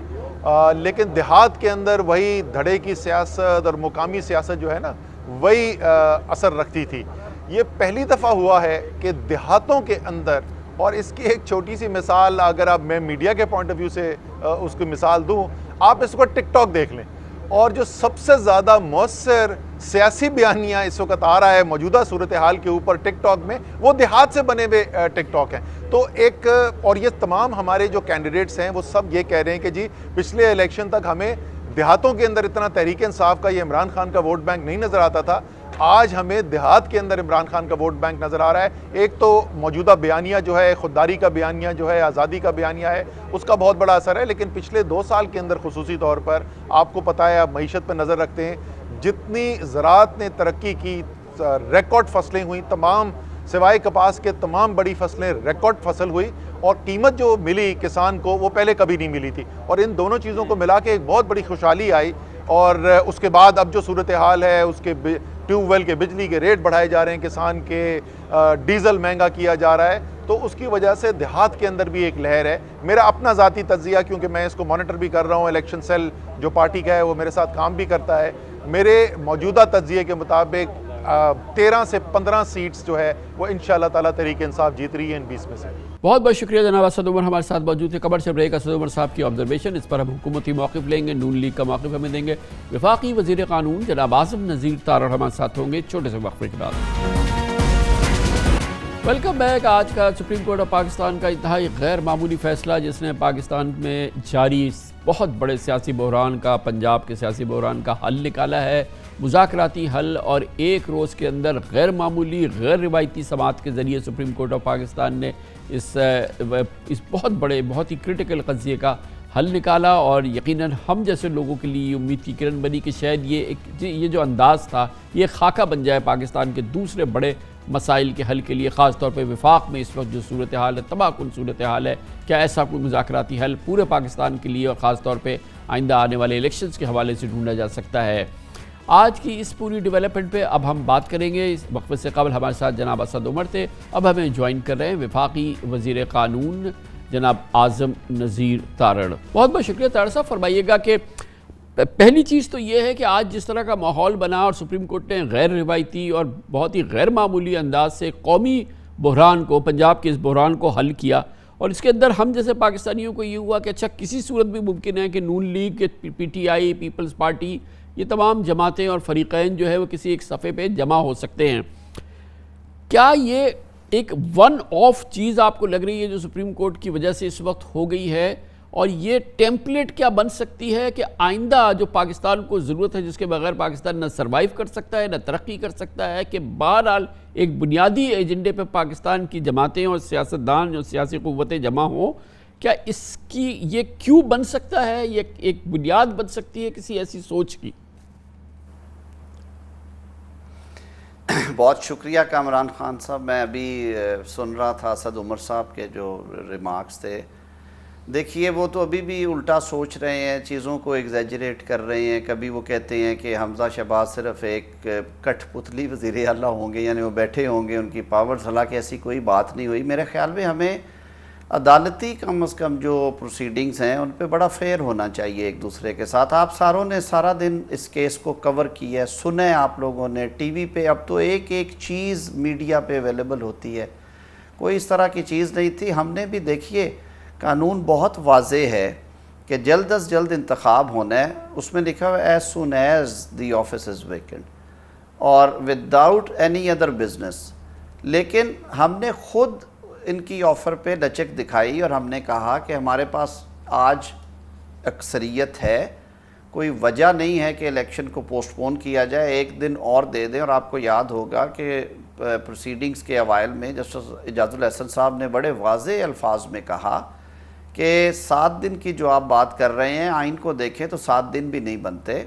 Speaker 8: لیکن دیہات کے اندر وہی دھڑے کی سیاست اور مقامی سیاست جو ہے نا وہی اثر رکھتی تھی۔ یہ پہلی دفعہ ہوا ہے کہ دیہاتوں کے اندر، اور اس کی ایک چھوٹی سی مثال اگر آپ میں میڈیا کے پوائنٹ آف ویو سے اس کی مثال دوں، آپ اس وقت ٹک ٹاک دیکھ لیں، اور جو سب سے زیادہ مؤثر سیاسی بیانیہ اس وقت آ رہا ہے موجودہ صورتحال کے اوپر ٹک ٹاک میں، وہ دیہات سے بنے ہوئے ٹک ٹاک ہیں۔ تو ایک اور یہ تمام ہمارے جو کینڈیڈیٹس ہیں وہ سب یہ کہہ رہے ہیں کہ جی پچھلے الیکشن تک ہمیں دیہاتوں کے اندر اتنا تحریک انصاف کا یہ عمران خان کا ووٹ بینک نہیں نظر آتا تھا، آج ہمیں دیہات کے اندر عمران خان کا ووٹ بینک نظر آ رہا ہے۔ ایک تو موجودہ بیانیہ جو ہے، خودداری کا بیانیہ جو ہے، آزادی کا بیانیہ ہے، اس کا بہت بڑا اثر ہے، لیکن پچھلے 2 سال کے اندر خصوصی طور پر آپ کو پتہ ہے، آپ معیشت پہ نظر رکھتے ہیں، جتنی زراعت نے ترقی کی، ریکارڈ فصلیں ہوئیں، تمام سوائے کپاس کے تمام بڑی فصلیں ریکارڈ فصل ہوئی، اور قیمت جو ملی کسان کو وہ پہلے کبھی نہیں ملی تھی، اور ان دونوں چیزوں کو ملا کے ایک بہت بڑی خوشحالی آئی۔ اور اس کے بعد اب جو صورتحال ہے، اس کے ٹیوب ویل کے بجلی کے ریٹ بڑھائے جا رہے ہیں، کسان کے ڈیزل مہنگا کیا جا رہا ہے، تو اس کی وجہ سے دیہات کے اندر بھی ایک لہر ہے۔ میرا اپنا ذاتی تجزیہ، کیونکہ میں اس کو مانیٹر بھی کر رہا ہوں، الیکشن سیل جو پارٹی کا ہے وہ میرے ساتھ کام بھی کرتا ہے، میرے موجودہ تجزیے کے مطابق 13 سے 15 سیٹس جو ہے وہ انشاءاللہ تعالیٰ تحریک انصاف جیت رہی ہے ان 20 میں سے۔
Speaker 1: بہت بہت شکریہ جناب اسد عمر ہمارے ساتھ موجود ہے۔ خبر سے بریک اسد عمر صاحب کی آبزرویشن، اس پر ہم حکومتی موقف لیں گے، نون لیگ کا موقف ہمیں دیں گے۔ وفاقی وزیر قانون جناب اعظم نذیر تارڑ ہمارے ساتھ ہوں گے چھوٹے سے وقفے کے بعد۔ Welcome back. آج کا سپریم کورٹ آف پاکستان کا انتہائی غیر معمولی فیصلہ، جس نے پاکستان میں جاری بہت بڑے سیاسی بحران کا، پنجاب کے سیاسی بحران کا حل نکالا ہے، مذاکراتی حل، اور ایک روز کے اندر غیر معمولی غیر روایتی سماعت کے ذریعے سپریم کورٹ آف پاکستان نے اس بہت بڑے بہت ہی کرٹیکل قضیے کا حل نکالا، اور یقیناً ہم جیسے لوگوں کے لیے یہ امید کی کرن بنی کہ شاید یہ جو انداز تھا یہ خاکہ بن جائے پاکستان کے دوسرے بڑے مسائل کے حل کے لیے، خاص طور پہ وفاق میں اس وقت جو صورتحال ہے، تباہ کن صورتحال ہے، کیا ایسا کوئی مذاکراتی حل پورے پاکستان کے لیے اور خاص طور پہ آئندہ آنے والے الیکشنز کے حوالے سے ڈھونڈا جا سکتا ہے؟ آج کی اس پوری ڈیولپمنٹ پہ اب ہم بات کریں گے۔ اس وقفے سے قبل ہمارے ساتھ جناب اسد عمر تھے، اب ہمیں جوائن کر رہے ہیں وفاقی وزیر قانون جناب اعظم نذیر تارڑ۔ بہت بہت شکریہ تارڑ صاحب۔ فرمائیے گا کہ پہلی چیز تو یہ ہے کہ آج جس طرح کا ماحول بنا اور سپریم کورٹ نے غیر روایتی اور بہت ہی غیر معمولی انداز سے قومی بحران کو، پنجاب کے اس بحران کو حل کیا، اور اس کے اندر ہم جیسے پاکستانیوں کو یہ ہوا کہ اچھا کسی صورت بھی ممکن ہے کہ Noon league, P T I, peoples party, یہ تمام جماعتیں اور فریقین جو ہے وہ کسی ایک صفحے پہ جمع ہو سکتے ہیں۔ کیا یہ ایک ون آف چیز آپ کو لگ رہی ہے جو سپریم کورٹ کی وجہ سے اس وقت ہو گئی ہے، اور یہ ٹیمپلیٹ کیا بن سکتی ہے کہ آئندہ جو پاکستان کو ضرورت ہے، جس کے بغیر پاکستان نہ سروائیو کر سکتا ہے نہ ترقی کر سکتا ہے، کہ بہرحال ایک بنیادی ایجنڈے پہ پاکستان کی جماعتیں اور سیاستدان اور سیاسی قوتیں جمع ہوں، کیا اس کی یہ کیوں بن سکتا ہے، یہ ایک بنیاد بن سکتی ہے کسی ایسی سوچ کی؟
Speaker 9: بہت شکریہ کامران خان صاحب۔ میں ابھی سن رہا تھا اسد عمر صاحب کے جو ریمارکس تھے، دیکھیے وہ تو ابھی بھی الٹا سوچ رہے ہیں، چیزوں کو ایگزیجریٹ کر رہے ہیں۔ کبھی وہ کہتے ہیں کہ حمزہ شہباز صرف ایک کٹھ پتلی وزیر اعلیٰ ہوں گے، یعنی وہ بیٹھے ہوں گے، ان کی پاورز، حالانکہ ایسی کوئی بات نہیں ہوئی۔ میرے خیال میں ہمیں عدالتی کم از کم جو پروسیڈنگز ہیں ان پہ بڑا فیئر ہونا چاہیے ایک دوسرے کے ساتھ۔ آپ ساروں نے سارا دن اس کیس کو کور کیا ہے، سنے آپ لوگوں نے ٹی وی پہ، اب تو ایک ایک چیز میڈیا پہ اویلیبل ہوتی ہے، کوئی اس طرح کی چیز نہیں تھی۔ ہم نے بھی دیکھیے قانون بہت واضح ہے کہ جلد از جلد انتخاب ہونا ہے، اس میں لکھا ہوا ہے as soon as the office is vacant اور وداؤٹ اینی ادر بزنس، لیکن ہم نے خود ان کی آفر پہ لچک دکھائی اور ہم نے کہا کہ ہمارے پاس آج اکثریت ہے، کوئی وجہ نہیں ہے کہ الیکشن کو پوسٹ پون کیا جائے، ایک دن اور دے دیں۔ اور آپ کو یاد ہوگا کہ پروسیڈنگز کے اوائل میں جسٹس اعجاز الاحسن صاحب نے بڑے واضح الفاظ میں کہا کہ 7 دن کی جو آپ بات کر رہے ہیں، آئین کو دیکھیں تو 7 دن بھی نہیں بنتے،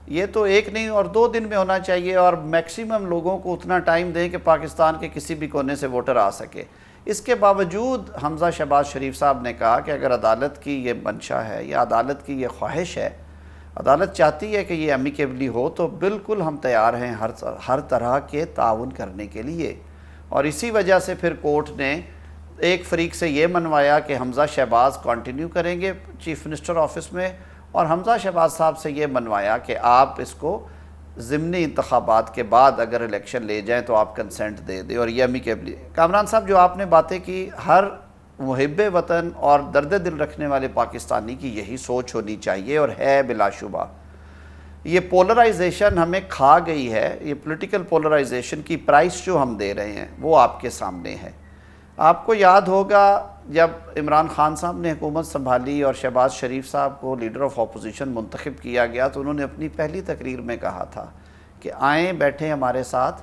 Speaker 9: یہ تو 1 نہیں اور 2 دن میں ہونا چاہیے، اور میکسیمم لوگوں کو اتنا ٹائم دیں کہ پاکستان کے کسی بھی کونے سے ووٹر آ سکے۔ اس کے باوجود حمزہ شہباز شریف صاحب نے کہا کہ اگر عدالت کی یہ منشا ہے یا عدالت کی یہ خواہش ہے، عدالت چاہتی ہے کہ یہ امیکیبلی ہو، تو بالکل ہم تیار ہیں ہر طرح کے تعاون کرنے کے لیے. اور اسی وجہ سے پھر کورٹ نے ایک فریق سے یہ منوایا کہ حمزہ شہباز کنٹینیو کریں گے چیف منسٹر آفس میں، اور حمزہ شہباز صاحب سے یہ منوایا کہ آپ اس کو ضمنی انتخابات کے بعد اگر الیکشن لے جائیں تو آپ کنسنٹ دے دیں، اور یہ امیکیبلی. کامران صاحب، جو آپ نے باتیں کی، ہر محب وطن اور درد دل رکھنے والے پاکستانی کی یہی سوچ ہونی چاہیے، اور ہے بلا شبہ. یہ پولرائزیشن ہمیں کھا گئی ہے. یہ پولیٹیکل پولرائزیشن کی پرائس جو ہم دے رہے ہیں وہ آپ کے سامنے ہے. آپ کو یاد ہوگا جب عمران خان صاحب نے حکومت سنبھالی اور شہباز شریف صاحب کو لیڈر آف اپوزیشن منتخب کیا گیا، تو انہوں نے اپنی پہلی تقریر میں کہا تھا کہ آئیں بیٹھیں ہمارے ساتھ.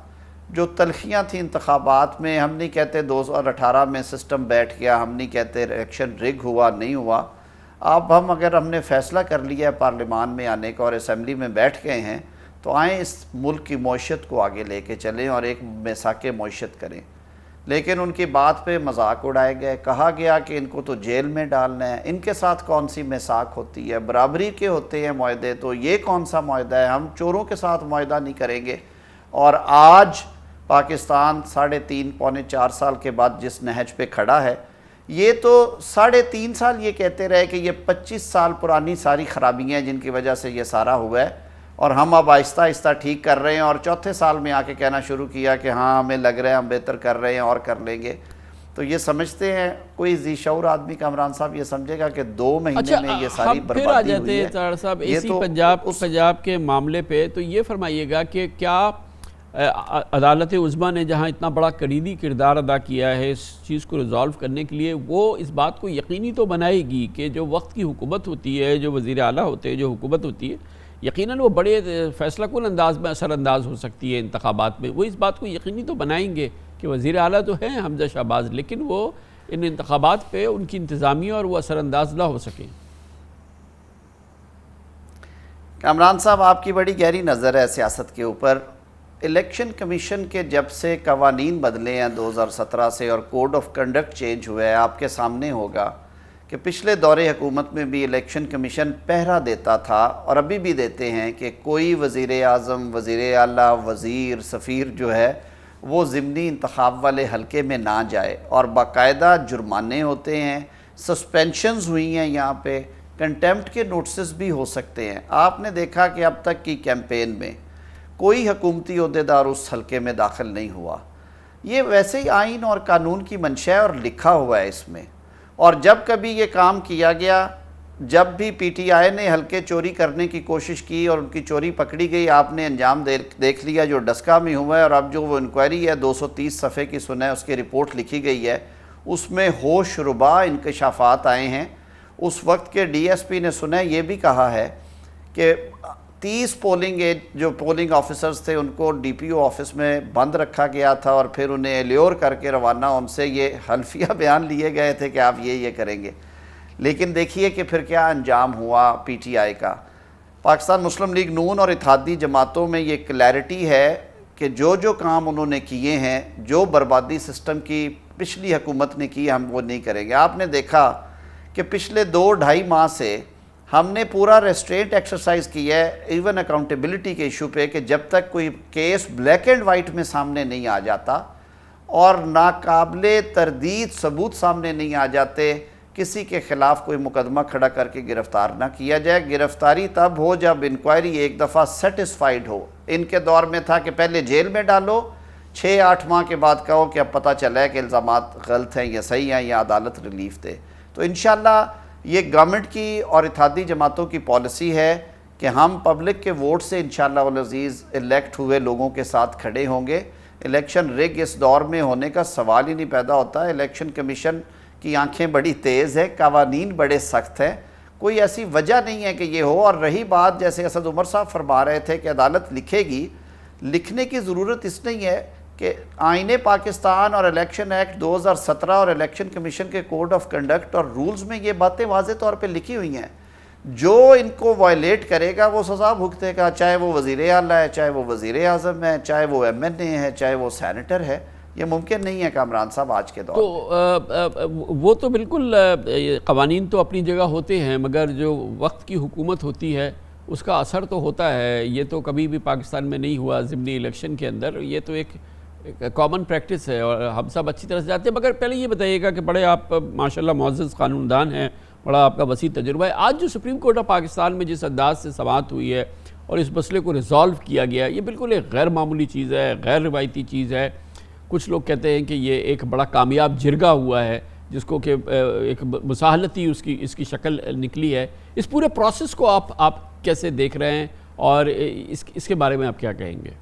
Speaker 9: جو تلخیاں تھیں انتخابات میں، ہم نہیں کہتے 2018 میں سسٹم بیٹھ گیا، ہم نہیں کہتے الیکشن رگ ہوا نہیں ہوا. اب اگر ہم نے فیصلہ کر لیا ہے پارلیمان میں آنے کا اور اسمبلی میں بیٹھ گئے ہیں، تو آئیں اس ملک کی معیشت کو آگے لے کے چلیں اور ایک میثاق معیشت کریں. لیکن ان کی بات پہ مذاق اڑائے گئے، کہا گیا کہ ان کو تو جیل میں ڈالنا ہے، ان کے ساتھ کون سی میثاق ہوتی ہے، برابری کے ہوتے ہیں معاہدے، تو یہ کون سا معاہدہ ہے، ہم چوروں کے ساتھ معاہدہ نہیں کریں گے. اور آج پاکستان 3.5 پونے 4 سال کے بعد جس نہج پہ کھڑا ہے، یہ تو 3.5 سال یہ کہتے رہے کہ یہ 25 سال پرانی ساری خرابیاں ہیں جن کی وجہ سے یہ سارا ہوا ہے، اور ہم اب آہستہ آہستہ ٹھیک کر رہے ہیں. اور چوتھے سال میں آ کے کہنا شروع کیا کہ ہاں ہمیں لگ رہا ہے ہم بہتر کر رہے ہیں اور کر لیں گے. تو یہ سمجھتے ہیں، کوئی ذی شعور آدمی کامران صاحب یہ سمجھے گا کہ 2 مہینے میں یہ ساری بربادی ہوئی ہے.
Speaker 1: پھر آ جاتے ہیں طاہر صاحب اسی پنجاب کے معاملے پہ. تو یہ فرمائیے گا کہ کیا عدالت عظمیٰ نے جہاں اتنا بڑا کلیدی کردار ادا کیا ہے اس چیز کو ریزالو کرنے کے لیے، وہ اس بات کو یقینی تو بنائے گی کہ جو وقت کی حکومت ہوتی ہے، جو وزیر اعلیٰ ہوتے ہیں، جو حکومت ہوتی ہے، یقیناً وہ بڑے فیصلہ کن انداز میں اثر انداز ہو سکتی ہے انتخابات میں. وہ اس بات کو یقینی تو بنائیں گے کہ وزیر اعلیٰ تو ہیں حمزہ شہباز، لیکن وہ ان انتخابات پہ ان کی انتظامیہ اور وہ اثر انداز نہ ہو سکیں.
Speaker 9: کامران صاحب، آپ کی بڑی گہری نظر ہے سیاست کے اوپر. الیکشن کمیشن کے جب سے قوانین بدلے ہیں 2017 سے اور کوڈ آف کنڈکٹ چینج ہوا ہے، آپ کے سامنے ہوگا کہ پچھلے دور حکومت میں بھی الیکشن کمیشن پہرا دیتا تھا، اور ابھی بھی دیتے ہیں، کہ کوئی وزیر اعظم، وزیر اعلیٰ، وزیر، سفیر جو ہے وہ ضمنی انتخاب والے حلقے میں نہ جائے. اور باقاعدہ جرمانے ہوتے ہیں، سسپینشنز ہوئی ہیں، یہاں پہ کنٹیمپٹ کے نوٹسز بھی ہو سکتے ہیں. آپ نے دیکھا کہ اب تک کی کیمپین میں کوئی حکومتی عہدیدار اس حلقے میں داخل نہیں ہوا. یہ ویسے ہی آئین اور قانون کی منشا ہے اور لکھا ہوا ہے اس میں. اور جب کبھی یہ کام کیا گیا، جب بھی پی ٹی آئی نے حلقے چوری کرنے کی کوشش کی اور ان کی چوری پکڑی گئی، آپ نے انجام دیکھ لیا جو ڈسکا میں ہوا ہے. اور اب جو وہ انکوائری ہے 230 صفحے کی سنیں، اس کی رپورٹ لکھی گئی ہے، اس میں ہوش ربا انکشافات آئے ہیں. اس وقت کے ڈی ایس پی نے سنیں یہ بھی کہا ہے کہ 30 پولنگ آفیسرز تھے، ان کو ڈی پی او آفس میں بند رکھا گیا تھا، اور پھر انہیں ایلیور کر کے روانہ ہم سے یہ حلفیہ بیان لیے گئے تھے کہ آپ یہ کریں گے. لیکن دیکھیے کہ پھر کیا انجام ہوا پی ٹی آئی کا. پاکستان مسلم لیگ نون اور اتحادی جماعتوں میں یہ کلیئرٹی ہے کہ جو کام انہوں نے کیے ہیں، جو بربادی سسٹم کی پچھلی حکومت نے کی، ہم وہ نہیں کریں گے. آپ نے دیکھا کہ پچھلے 2-2.5 ماہ سے ہم نے پورا ریسٹرینٹ ایکسرسائز کیا ہے ایون اکاؤنٹیبلٹی کے ایشو پہ، کہ جب تک کوئی کیس بلیک اینڈ وائٹ میں سامنے نہیں آ جاتا اور ناقابل تردید ثبوت سامنے نہیں آ جاتے، کسی کے خلاف کوئی مقدمہ کھڑا کر کے گرفتار نہ کیا جائے. گرفتاری تب ہو جب انکوائری ایک دفعہ سیٹسفائیڈ ہو. ان کے دور میں تھا کہ پہلے جیل میں ڈالو، 6-8 ماہ کے بعد کہو کہ اب پتہ چلا ہے کہ الزامات غلط ہیں یا صحیح ہیں یا عدالت ریلیف دے. تو انشاءاللہ یہ گورنمنٹ کی اور اتحادی جماعتوں کی پالیسی ہے کہ ہم پبلک کے ووٹ سے انشاءاللہ العزیز الیکٹ ہوئے لوگوں کے ساتھ کھڑے ہوں گے. الیکشن رگ اس دور میں ہونے کا سوال ہی نہیں پیدا ہوتا. الیکشن کمیشن کی آنکھیں بڑی تیز ہے، قوانین بڑے سخت ہیں، کوئی ایسی وجہ نہیں ہے کہ یہ ہو. اور رہی بات، جیسے اسد عمر صاحب فرما رہے تھے کہ عدالت لکھے گی، لکھنے کی ضرورت اس نہیں ہے کہ آئین پاکستان اور الیکشن ایکٹ 2017 اور الیکشن کمیشن کے کوڈ آف کنڈکٹ اور رولز میں یہ باتیں واضح طور پہ لکھی ہوئی ہیں. جو ان کو وائلیٹ کرے گا وہ سزا بھگتے گا، چاہے وہ وزیر اعلیٰ ہے، چاہے وہ وزیر اعظم ہے، چاہے وہ ایم این اے ہے، چاہے وہ سینیٹر ہے. یہ ممکن نہیں ہے کامران صاحب آج کے دور
Speaker 1: تو وہ تو بالکل قوانین تو اپنی جگہ ہوتے ہیں، مگر جو وقت کی حکومت ہوتی ہے اس کا اثر تو ہوتا ہے. یہ تو کبھی بھی پاکستان میں نہیں ہوا ضمنی الیکشن کے اندر، یہ تو ایک کامن پریکٹس ہے اور ہم سب اچھی طرح سے جانتے ہیں. مگر پہلے یہ بتائیے گا کہ بڑے آپ ماشاءاللہ معزز قانون دان ہیں، بڑا آپ کا وسیع تجربہ ہے. آج جو سپریم کورٹ آف پاکستان میں جس انداز سے سماعت ہوئی ہے اور اس مسئلے کو ریزالو کیا گیا، یہ بالکل ایک غیر معمولی چیز ہے، غیر روایتی چیز ہے. کچھ لوگ کہتے ہیں کہ یہ ایک بڑا کامیاب جرگہ ہوا ہے جس کو کہ ایک مساہلتی اس کی شکل نکلی ہے. اس پورے پروسیس کو آپ کیسے دیکھ رہے ہیں اور اس کے بارے میں آپ کیا کہیں گے؟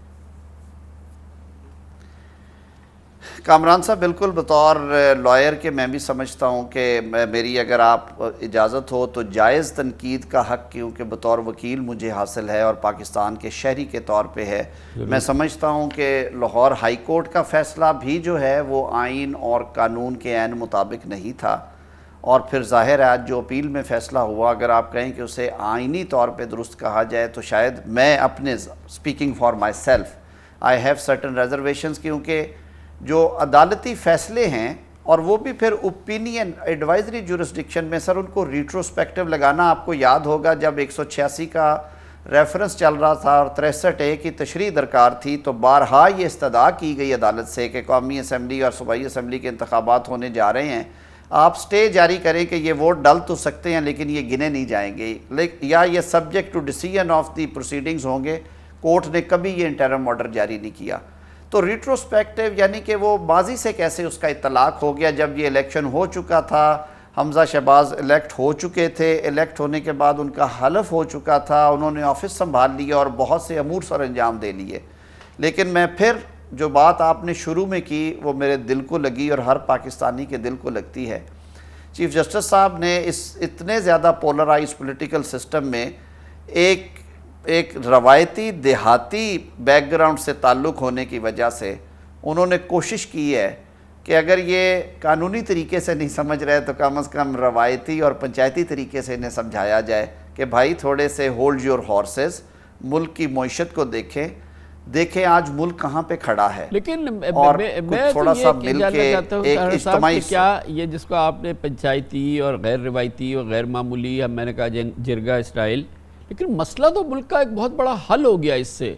Speaker 9: کامران صاحب بالکل بطور لائر کے میں بھی سمجھتا ہوں کہ میری اگر آپ اجازت ہو تو جائز تنقید کا حق کیونکہ بطور وکیل مجھے حاصل ہے اور پاکستان کے شہری کے طور پہ ہے. میں سمجھتا ہوں کہ لاہور ہائی کورٹ کا فیصلہ بھی جو ہے وہ آئین اور قانون کے عین مطابق نہیں تھا، اور پھر ظاہر ہے آج جو اپیل میں فیصلہ ہوا اگر آپ کہیں کہ اسے آئینی طور پہ درست کہا جائے تو شاید میں اپنے speaking for my self I have certain reservations, کیونکہ جو عدالتی فیصلے ہیں اور وہ بھی پھر اوپینین ایڈوائزری جورسڈکشن میں سر ان کو ریٹروسپیکٹو لگانا، آپ کو یاد ہوگا جب 186 کا ریفرنس چل رہا تھا اور 63A کی تشریح درکار تھی تو بارہا یہ استدعا کی گئی عدالت سے کہ قومی اسمبلی اور صوبائی اسمبلی کے انتخابات ہونے جا رہے ہیں، آپ سٹے جاری کریں کہ یہ ووٹ ڈل تو سکتے ہیں لیکن یہ گنے نہیں جائیں گے، یا یہ subject to decision of the proceedings ہوں گے. کورٹ نے کبھی یہ انٹرم آرڈر جاری نہیں کیا. تو ریٹروسپیکٹو یعنی کہ وہ ماضی سے کیسے اس کا اطلاق ہو گیا جب یہ الیکشن ہو چکا تھا، حمزہ شہباز الیکٹ ہو چکے تھے، الیکٹ ہونے کے بعد ان کا حلف ہو چکا تھا، انہوں نے آفس سنبھال لیا اور بہت سے امور سر انجام دے لیے. لیکن میں پھر جو بات آپ نے شروع میں کی وہ میرے دل کو لگی اور ہر پاکستانی کے دل کو لگتی ہے. چیف جسٹس صاحب نے اس اتنے زیادہ پولرائز پولیٹیکل سسٹم میں ایک روایتی دیہاتی بیک گراؤنڈ سے تعلق ہونے کی وجہ سے انہوں نے کوشش کی ہے کہ اگر یہ قانونی طریقے سے نہیں سمجھ رہے تو کم از کم روایتی اور پنچایتی طریقے سے انہیں سمجھایا جائے کہ بھائی تھوڑے سے ہولڈ یور ہارسز، ملک کی معیشت کو دیکھیں آج ملک کہاں پہ کھڑا ہے.
Speaker 1: لیکن
Speaker 9: اور
Speaker 1: میں
Speaker 9: تھوڑا سا مل کے ایک اجتماعی
Speaker 1: کیا یہ جس کو آپ نے پنچایتی اور غیر روایتی اور غیر معمولی میں نے کہا جرگہ اسٹائل، لیکن مسئلہ تو ملک کا ایک بہت بڑا حل ہو گیا اس سے.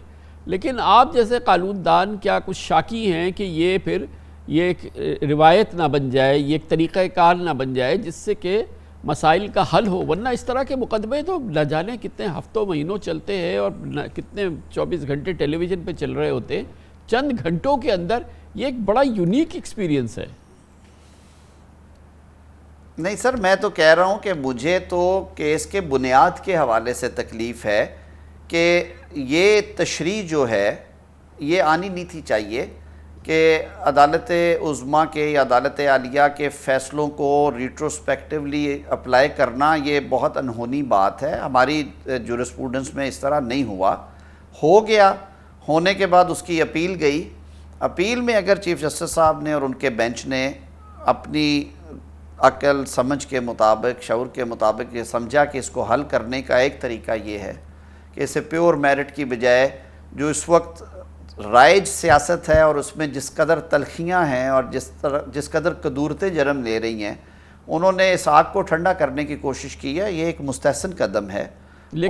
Speaker 1: لیکن آپ جیسے قانون دان کیا کچھ شاکی ہیں کہ یہ پھر یہ ایک روایت نہ بن جائے، یہ ایک طریقہ کار نہ بن جائے جس سے کہ مسائل کا حل ہو، ورنہ اس طرح کے مقدمے تو نہ جانے کتنے ہفتوں مہینوں چلتے ہیں اور کتنے 24 گھنٹے ٹیلی ویژن پہ چل رہے ہوتے ہیں. چند گھنٹوں کے اندر یہ ایک بڑا یونیک ایکسپیرینس ہے.
Speaker 9: نہیں سر، میں تو کہہ رہا ہوں کہ مجھے تو کیس کے بنیاد کے حوالے سے تکلیف ہے کہ یہ تشریح جو ہے یہ آنی نہیں تھی چاہیے کہ عدالت عظمیٰ کے یا عدالت عالیہ کے فیصلوں کو ریٹروسپیکٹیولی اپلائی کرنا یہ بہت انہونی بات ہے. ہماری جورسپروڈنس میں اس طرح نہیں ہوا. ہو گیا، ہونے کے بعد اس کی اپیل گئی. اپیل میں اگر چیف جسٹس صاحب نے اور ان کے بینچ نے اپنی عقل سمجھ کے مطابق، شعور کے مطابق یہ سمجھا کہ اس کو حل کرنے کا ایک طریقہ یہ ہے کہ اسے پیور میرٹ کی بجائے جو اس وقت رائج سیاست ہے اور اس میں جس قدر تلخیاں ہیں اور جس قدر قدورتیں جنم لے رہی ہیں، انہوں نے اس آگ کو ٹھنڈا کرنے کی کوشش کی ہے. یہ ایک مستحسن قدم ہے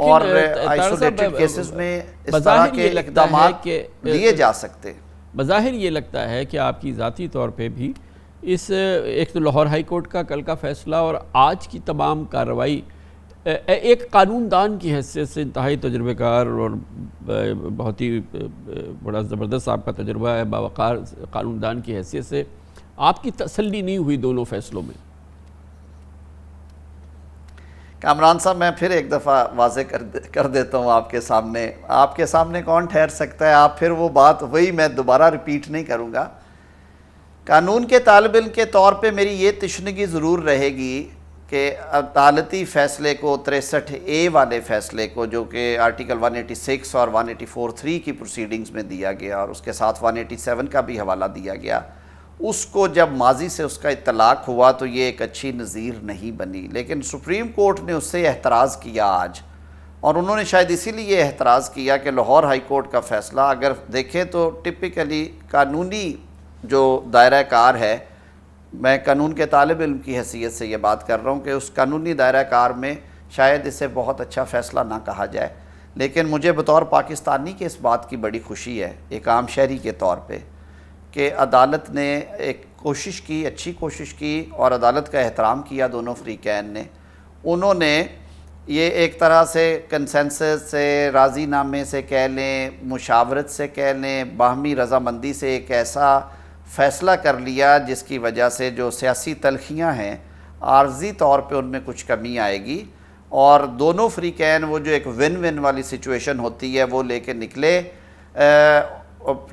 Speaker 9: اور آئسولیٹڈ کیسز میں اس طرح کے اقدامات لیے جا سکتے.
Speaker 1: بظاہر یہ لگتا ہے کہ آپ کی ذاتی طور پہ بھی اس ایک تو لاہور ہائی کورٹ کا کل کا فیصلہ اور آج کی تمام کارروائی ایک قانون دان کی حیثیت سے انتہائی تجربہ کار اور بہت ہی بڑا زبردست آپ کا تجربہ ہے، باوقار قانون دان کی حیثیت سے آپ کی تسلی نہیں ہوئی دونوں فیصلوں میں؟
Speaker 9: کامران صاحب میں پھر ایک دفعہ واضح کر دیتا ہوں آپ کے سامنے کون ٹھہر سکتا ہے. آپ پھر وہ بات وہی میں دوبارہ ریپیٹ نہیں کروں گا. قانون کے طالب علم کے طور پہ میری یہ تشنگی ضرور رہے گی کہ عدالتی فیصلے کو 63A والے فیصلے کو جو کہ آرٹیکل 186 اور 184(3) کی پروسیڈنگز میں دیا گیا اور اس کے ساتھ 187 کا بھی حوالہ دیا گیا، اس کو جب ماضی سے اس کا اطلاق ہوا تو یہ ایک اچھی نظیر نہیں بنی. لیکن سپریم کورٹ نے اس سے احتراز کیا آج، اور انہوں نے شاید اسی لیے احتراز کیا کہ لاہور ہائی کورٹ کا فیصلہ اگر دیکھیں تو ٹپیکلی قانونی جو دائرہ کار ہے، میں قانون کے طالب علم کی حیثیت سے یہ بات کر رہا ہوں کہ اس قانونی دائرہ کار میں شاید اسے بہت اچھا فیصلہ نہ کہا جائے، لیکن مجھے بطور پاکستانی کے اس بات کی بڑی خوشی ہے، ایک عام شہری کے طور پہ، کہ عدالت نے ایک کوشش کی، اچھی کوشش کی، اور عدالت کا احترام کیا دونوں فریقین نے۔ انہوں نے یہ ایک طرح سے کنسنسس سے، راضی نامے سے کہہ لیں، مشاورت سے کہہ لیں، باہمی رضامندی سے ایک ایسا فیصلہ کر لیا جس کی وجہ سے جو سیاسی تلخیاں ہیں عارضی طور پہ ان میں کچھ کمی آئے گی، اور دونوں فریقین وہ جو ایک ون ون والی سچویشن ہوتی ہے وہ لے کے نکلے۔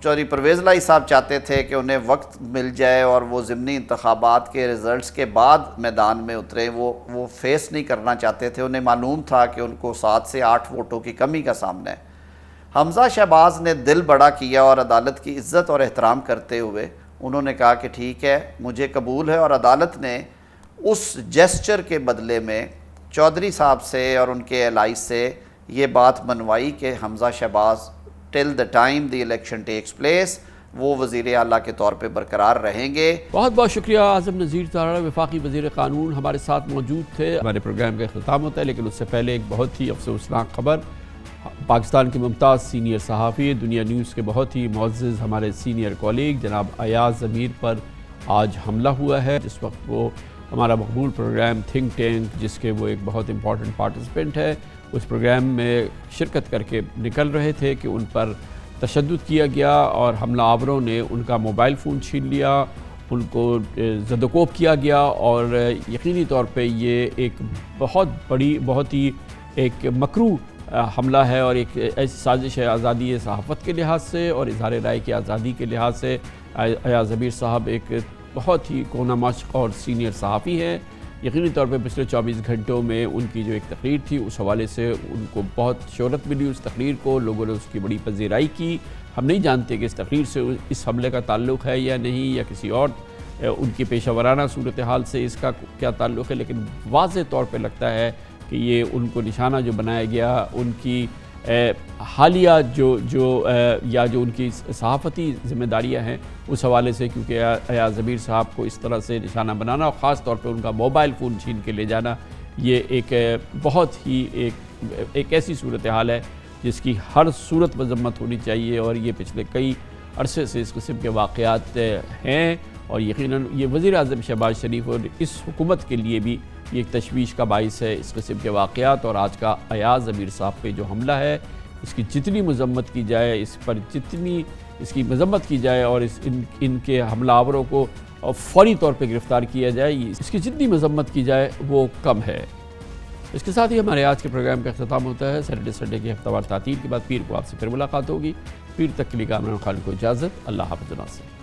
Speaker 9: چودھری پرویز الہی صاحب چاہتے تھے کہ انہیں وقت مل جائے اور وہ ضمنی انتخابات کے رزلٹس کے بعد میدان میں اترے، وہ فیس نہیں کرنا چاہتے تھے، انہیں معلوم تھا کہ ان کو 7 سے 8 ووٹوں کی کمی کا سامنا ہے۔ حمزہ شہباز نے دل بڑا کیا اور عدالت کی عزت اور احترام کرتے ہوئے انہوں نے کہا کہ ٹھیک ہے، مجھے قبول ہے، اور عدالت نے اس جیسچر کے بدلے میں چودھری صاحب سے اور ان کے الائز سے یہ بات منوائی کہ Hamza Shahbaz till the time the election takes place وہ وزیر اعلیٰ کے طور پہ برقرار رہیں گے۔
Speaker 1: بہت بہت شکریہ اعظم نذیر تارڑ، وفاقی وزیر قانون ہمارے ساتھ موجود تھے۔ ہمارے پروگرام کا اختتام ہوتا ہے، لیکن اس سے پہلے ایک بہت ہی افسوسناک خبر۔ پاکستان کے ممتاز سینئر صحافی، دنیا نیوز کے بہت ہی معزز ہمارے سینئر کولیگ جناب ایاز ضمیر پر آج حملہ ہوا ہے، جس وقت وہ ہمارا مقبول پروگرام تھنک ٹینک، جس کے وہ ایک بہت امپورٹنٹ پارٹیسپینٹ ہے، اس پروگرام میں شرکت کر کے نکل رہے تھے کہ ان پر تشدد کیا گیا اور حملہ آوروں نے ان کا موبائل فون چھین لیا، ان کو زد و کوب کیا گیا، اور یقینی طور پہ یہ ایک بہت بڑی، بہت ہی ایک مکروہ حملہ ہے، اور ایک ایسی سازش ہے آزادی صحافت کے لحاظ سے اور اظہار رائے کی آزادی کے لحاظ سے۔ ایاز ضمیر صاحب ایک بہت ہی کونا مشق اور سینئر صحافی ہیں۔ یقینی طور پہ پچھلے 24 گھنٹوں میں ان کی جو ایک تقریر تھی اس حوالے سے ان کو بہت شہرت ملی، اس تقریر کو لوگوں نے اس کی بڑی پذیرائی کی۔ ہم نہیں جانتے کہ اس تقریر سے اس حملے کا تعلق ہے یا نہیں، یا کسی اور ان کی پیشہ ورانہ صورتحال سے اس کا کیا تعلق ہے، لیکن واضح طور پہ لگتا ہے کہ یہ ان کو نشانہ جو بنایا گیا، ان کی حالیہ یا جو ان کی صحافتی ذمہ داریاں ہیں اس حوالے سے، کیونکہ ایاز ضمیر صاحب کو اس طرح سے نشانہ بنانا اور خاص طور پہ ان کا موبائل فون چھین کے لے جانا، یہ ایک بہت ہی ایک ایسی صورتحال ہے جس کی ہر صورت مذمت ہونی چاہیے، اور یہ پچھلے کئی عرصے سے اس قسم کے واقعات ہیں، اور یقیناً یہ وزیر اعظم شہباز شریف اور اس حکومت کے لیے بھی یہ ایک تشویش کا باعث ہے اس قسم کے واقعات۔ اور آج کا ایاز ضمیر صاحب پہ جو حملہ ہے، اس کی جتنی مذمت کی جائے، اس پر جتنی اس کی مذمت کی جائے اور ان کے حملہ آوروں کو فوری طور پہ گرفتار کیا جائے، اس کی جتنی مذمت کی جائے وہ کم ہے۔ اس کے ساتھ ہی ہمارے آج کے پروگرام کا اختتام ہوتا ہے۔ سیٹرڈے سنڈے کی ہفتہ وار تعطیل کے بعد پیر کو آپ سے پھر ملاقات ہوگی۔ پیر تک کے لیے کامران خان کو اجازت۔ اللہ حافظ ناصر۔